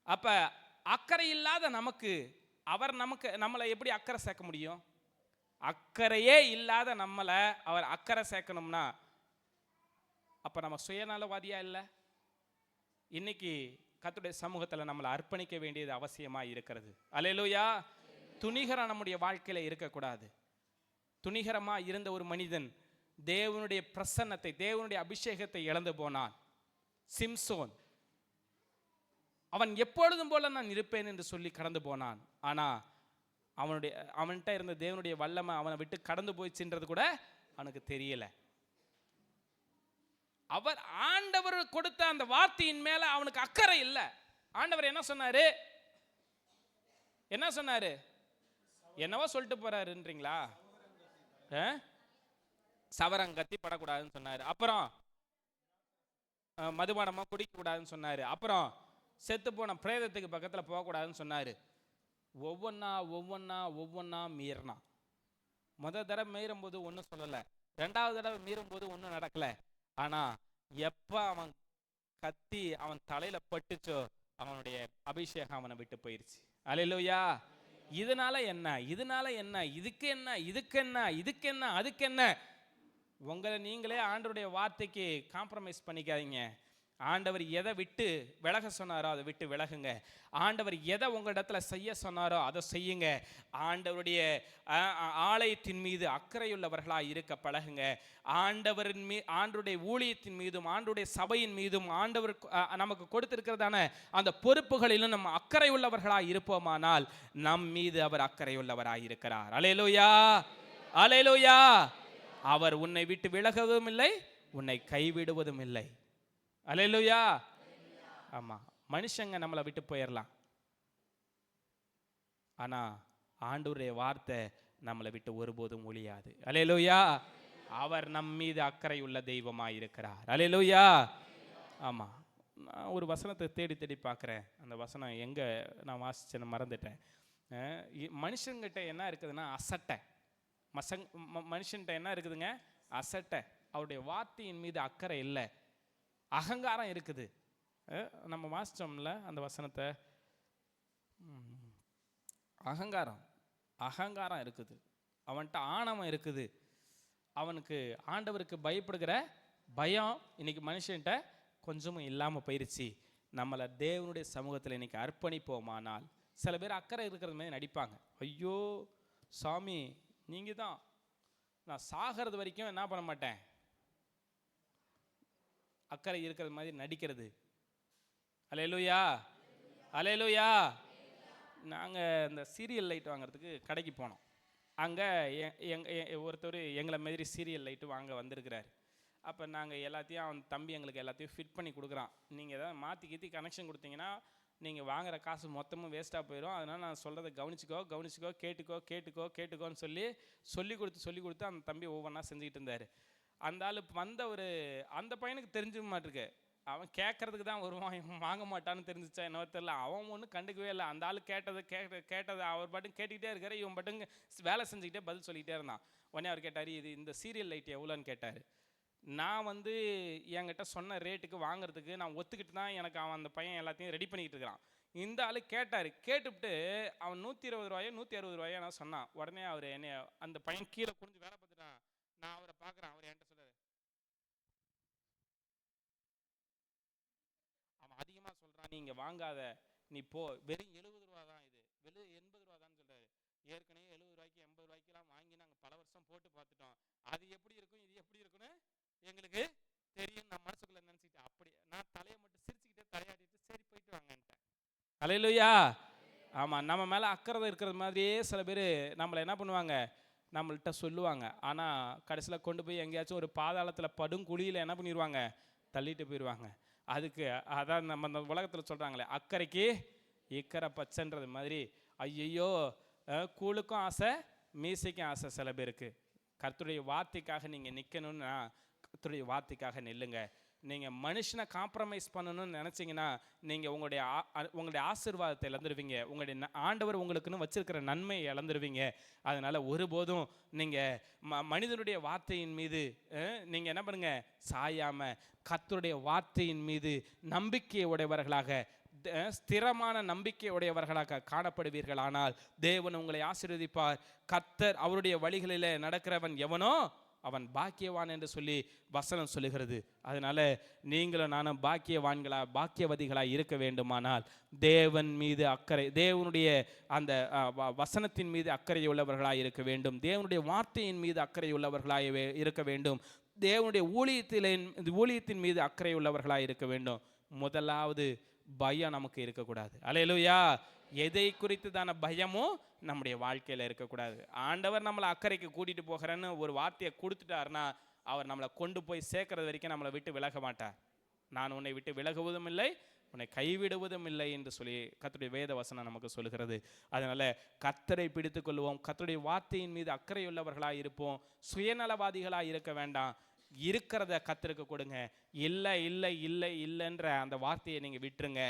அப்ப அக்கறை இல்லாத நமக்கு அவர் நம்மளை எப்படி அக்கறை சேர்க்க முடியும்? அக்கறையே இல்லாத நம்மளை அவர் அக்கறை சேர்க்கணும்னா அப்ப நம்ம சுயநலவாதியா இல்லை? இன்னைக்கு கர்த்தருடைய சமூகத்தில் நம்மளை அர்ப்பணிக்க வேண்டியது அவசியமா இருக்கிறது. அல்லேலூயா. துணிகரம் நம்முடைய வாழ்க்கையில இருக்கக்கூடாது. துணிகரமா இருந்த ஒரு மனிதன் தேவனுடைய பிரசன்னத்தை, தேவனுடைய அபிஷேகத்தை இழந்து போனான். சிம்சோன், அவன் எப்பொழுதும் போல நான் இருப்பேன் என்று சொல்லி கடந்து போனான். ஆனா அவன்கிட்ட இருந்த தேவனுடைய வல்லமை அவனை விட்டு கடந்து போயிடுச்சுன்றது கூட அவனுக்கு தெரியல. அவர் ஆண்டவர் கொடுத்த அந்த வார்த்தையின் மேல அவனுக்கு அக்கறை இல்லை. ஆண்டவர் என்ன சொன்னாரு? என்ன சொன்னாரு? என்னவோ சொல்லிட்டு போறாருன்றீங்களா? சவரங்கத்தி படக்கூடாதுன்னு சொன்னாரு. அப்புறம் மதுபானமா குடிக்க கூடாதுன்னு சொன்னாரு. அப்புறம் செத்து போன பிரேதத்துக்கு பக்கத்துல போகக்கூடாதுன்னு சொன்னாரு. ஒவ்வொன்னா மீறினா. முதல் தடவை மீறும் போது ஒன்றும் சொல்லலை, ரெண்டாவது தடவை மீறும் போது ஒன்றும் நடக்கல. ஆனா எப்ப அவன் கத்தி அவன் தலையில பட்டுச்சோ அவனுடைய அபிஷேகம் அவனை விட்டு போயிருச்சு. அல்லேலூயா. இதனால என்ன, இதுக்கு என்ன, அதுக்கு என்ன? உங்களை நீங்களே ஆண்டவருடைய வார்த்தைக்கு காம்ப்ரமைஸ் பண்ணிக்காதீங்க. ஆண்டவர் எதை விட்டு விலக சொன்னாரோ அதை விட்டு விலகுங்க. ஆண்டவர் எதை உங்களிடத்துல செய்ய சொன்னாரோ அதை செய்யுங்க. ஆண்டவருடைய ஆலயத்தின் மீது அக்கறையுள்ளவர்களாக இருக்க பழகுங்க. ஆண்டவருடைய ஊழியத்தின் மீதும் ஆண்டவருடைய சபையின் மீதும் ஆண்டவர் நமக்கு கொடுத்திருக்கிறதான அந்த பொறுப்புகளிலும் நம்ம அக்கறை உள்ளவர்களாக இருப்போமானால் நம் மீது அவர் அக்கறையுள்ளவராக இருக்கிறார். அல்லேலூயா, அல்லேலூயா. அவர் உன்னை விட்டு விலகவும் இல்லை, உன்னை கைவிடுவதும் இல்லை. அல்லேலூயா. ஆமா, மனுஷங்க நம்மளை விட்டு போயிடலாம், ஆனா ஆண்டவருடைய வார்த்தை நம்மளை விட்டு ஒருபோதும் ஒழியாது. அல்லேலூயா. அவர் நம் மீது அக்கறை உள்ள தெய்வமாய் இருக்கிறார். அல்லேலூயா. ஆமா, நான் ஒரு வசனத்தை தேடி பார்க்குறேன். அந்த வசனம் எங்க நான் வாசிச்சேன்னு மறந்துட்டேன். மனுஷங்கிட்ட என்ன இருக்குதுன்னா அசட்டை. மனுஷன்கிட்ட என்ன இருக்குதுங்க? அசட்டை. அவருடைய வார்த்தையின் மீது அக்கறை இல்லை, அகங்காரம் இருக்குது. நம்ம வாசிச்சோம்ல அந்த வசனத்தை. அகங்காரம் இருக்குது, அவன்கிட்ட ஆணவம் இருக்குது, அவனுக்கு ஆண்டவருக்கு பயப்படுகிற பயம் இன்னைக்கு மனுஷன்கிட்ட கொஞ்சமும் இல்லாமல் போயிருச்சு. நம்மளை தேவனுடைய சமூகத்தில் இன்னைக்கு அர்ப்பணிப்போமானால், சில பேர் அக்கறை இருக்கிறது மாதிரி நடிப்பாங்க. ஐயோ சாமி நீங்கள் தான், நான் சாகிறது வரைக்கும் என்ன பண்ண மாட்டேன், அக்கறை இருக்கிறது மாதிரி நடிக்கிறது. அல்லேலூயா, அல்லேலூயா. நாங்கள் இந்த சீரியல் லைட் வாங்குறதுக்கு கடைக்கு போனோம். அங்கே ஒருத்தர் எங்களை மாதிரி சீரியல் லைட்டு வாங்க வந்திருக்கிறார். அப்போ நாங்கள் எல்லாத்தையும், அவன் தம்பி எங்களுக்கு எல்லாத்தையும் ஃபிட் பண்ணி கொடுக்குறான். நீங்கள் எதாவது மாற்றி கனெக்ஷன் கொடுத்தீங்கன்னா நீங்கள் வாங்குற காசு மொத்தமும் வேஸ்ட்டாக போயிடும். அதனால் நான் சொல்கிறத கவனிச்சிக்கோ, கேட்டுக்கோன்னு சொல்லி கொடுத்து அந்த தம்பி ஒவ்வொன்றா செஞ்சுக்கிட்டு இருந்தார். அந்த ஆள் வந்த அந்த பையனுக்கு தெரிஞ்ச மாட்டிருக்கு, அவன் கேட்கறதுக்கு தான் வருவான், இவன் வாங்க மாட்டான்னு தெரிஞ்சிச்சா என்னவோ தெரியல. அவன் ஒன்றும் கண்டுக்கவே இல்லை. அந்த ஆள் கேட்டது அவர் பாட்டுன்னு கேட்டுக்கிட்டே இருக்காரு, இவன் பாட்டுங்க வேலை செஞ்சுக்கிட்டே பதில் சொல்லிக்கிட்டே இருந்தான். உடனே அவர் கேட்டார், இந்த சீரியல் லைட் எவ்வளோன்னு கேட்டார். நான் என்கிட்ட சொன்ன ரேட்டுக்கு வாங்குறதுக்கு நான் ஒத்துக்கிட்டு தான் எனக்கு அவன் அந்த பையன் எல்லாத்தையும் ரெடி பண்ணிக்கிட்டு இருக்கிறான். இந்த ஆள் கேட்டார். கேட்டுவிட்டு அவன் 120 ரூபாயோ 160 ரூபாயோ நான் சொன்னான். உடனே அவர் என்னை, அந்த பையன் கீழே குனிஞ்சு வேலை பார்த்துட்டான். நான் அவரை பார்க்குறேன். அவர் என்கிட்ட சொல்றாரு, அவன் அதிகமாக சொல்கிறான், நீ இங்கே வாங்காத, நீ போ, வெறும் 70 ரூபா தான், இது வெறும் 80 ரூபா தான் சொல்கிறாரு. ஏற்கனவே 70 ரூபாய்க்கு 80 ரூபாய்க்குலாம் வாங்கி நாங்கள் பல வருஷம் போட்டு பார்த்துட்டோம். அது எப்படி இருக்கும், இது எப்படி இருக்குன்னு எங்களுக்கு தெரியும். நான் மனசுக்குள்ளே நினச்சி அல்லேலூயா. ஆமாம், நம்ம மேலே அக்கறை இருக்கிறது மாதிரியே சில பேர் நம்மளை என்ன பண்ணுவாங்க, நம்மள்கிட்ட சொல்லுவாங்க. ஆனால் கடைசியில் கொண்டு போய் எங்கேயாச்சும் ஒரு பாதாளத்தில் படுங்குழியில் என்ன பண்ணிடுவாங்க, தள்ளிட்டு போயிடுவாங்க. அதுக்கு அதான் நம்ம இந்த உலகத்தில் சொல்கிறாங்களே, அக்கறைக்கு இக்கரை பச்சைன்றது மாதிரி. ஐயையோ, கூழுக்கும் ஆசை, மீசைக்கும் ஆசை சில பேருக்கு. கர்த்தருடைய வார்த்தைக்காக நீங்கள் நிற்கணும்னா கர்த்தருடைய வார்த்தைக்காக நில்லுங்க. நீங்கள் மனுஷனை காம்ப்ரமைஸ் பண்ணணும்னு நினச்சிங்கன்னா நீங்கள் உங்களுடைய ஆசீர்வாதத்தை இழந்துருவீங்க. உங்களுடைய ஆண்டவர் உங்களுக்குன்னு வச்சிருக்கிற நன்மையை இழந்துருவீங்க. அதனால் ஒருபோதும் நீங்கள் மனிதனுடைய வார்த்தையின் மீது நீங்கள் என்ன பண்ணுங்க, சாயாமல் கர்த்தருடைய வார்த்தையின் மீது நம்பிக்கை உடையவர்களாக, ஸ்திரமான நம்பிக்கை உடையவர்களாக காணப்படுவீர்கள். ஆனால் தேவன் உங்களை ஆசீர்வதிப்பார். கர்த்தர் அவருடைய வழிகளில் நடக்கிறவன் எவனோ அவன் பாக்கியவான் என்று சொல்லி வசனம் சொல்லுகிறது. அதனால நீங்களும் நானும் பாக்கியவதிகளாக இருக்க வேண்டுமானால் தேவன் மீது அக்கறை, தேவனுடைய அந்த வசனத்தின் மீது அக்கறை உள்ளவர்களாக இருக்க வேண்டும். தேவனுடைய வார்த்தையின் மீது அக்கறை உள்ளவர்களாக இருக்க வேண்டும். தேவனுடைய ஊழியத்தின் மீது அக்கறை உள்ளவர்களாக இருக்க வேண்டும். முதலாவது பயம் நமக்கு இருக்கக்கூடாது. அல்லேலூயா. எதை குறித்து தான பயமும் நம்முடைய வாழ்க்கையில் இருக்கக்கூடாது. ஆண்டவர் நம்மளை அக்கறைக்கு கூட்டிகிட்டு போகிறேன்னு ஒரு வார்த்தையை கொடுத்துட்டாருன்னா அவர் நம்மளை கொண்டு போய் சேர்க்கறது வரைக்கும் நம்மளை விட்டு விலக மாட்டார். நான் உன்னை விட்டு விலகுவதும் இல்லை, உன்னை கைவிடுவதும் இல்லை என்று சொல்லி கர்த்தருடைய வேத வசனம் நமக்கு சொல்கிறது. அதனால் கர்த்தரை பிடித்து கொள்வோம். கர்த்தருடைய வார்த்தையின் மீது அக்கறையுள்ளவர்களாக இருப்போம். சுயநலவாதிகளாக இருக்க வேண்டாம். இருக்கிறத கர்த்தருக்கு கொடுங்க. இல்லை இல்லை இல்லை இல்லைன்ற அந்த வார்த்தையை நீங்கள் விட்டுருங்க.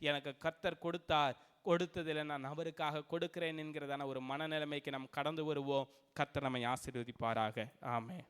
எனக்கு கர்த்தர் கொடுத்தார், கொடுத்ததில் நான் அவருக்காக கொடுக்கிறேன் என்கிறதான ஒரு மனநிலைமைக்கு நாம் கடந்து வருவோம். கர்த்தர் நம்மை ஆசீர்வதிப்பாராக. ஆமென்.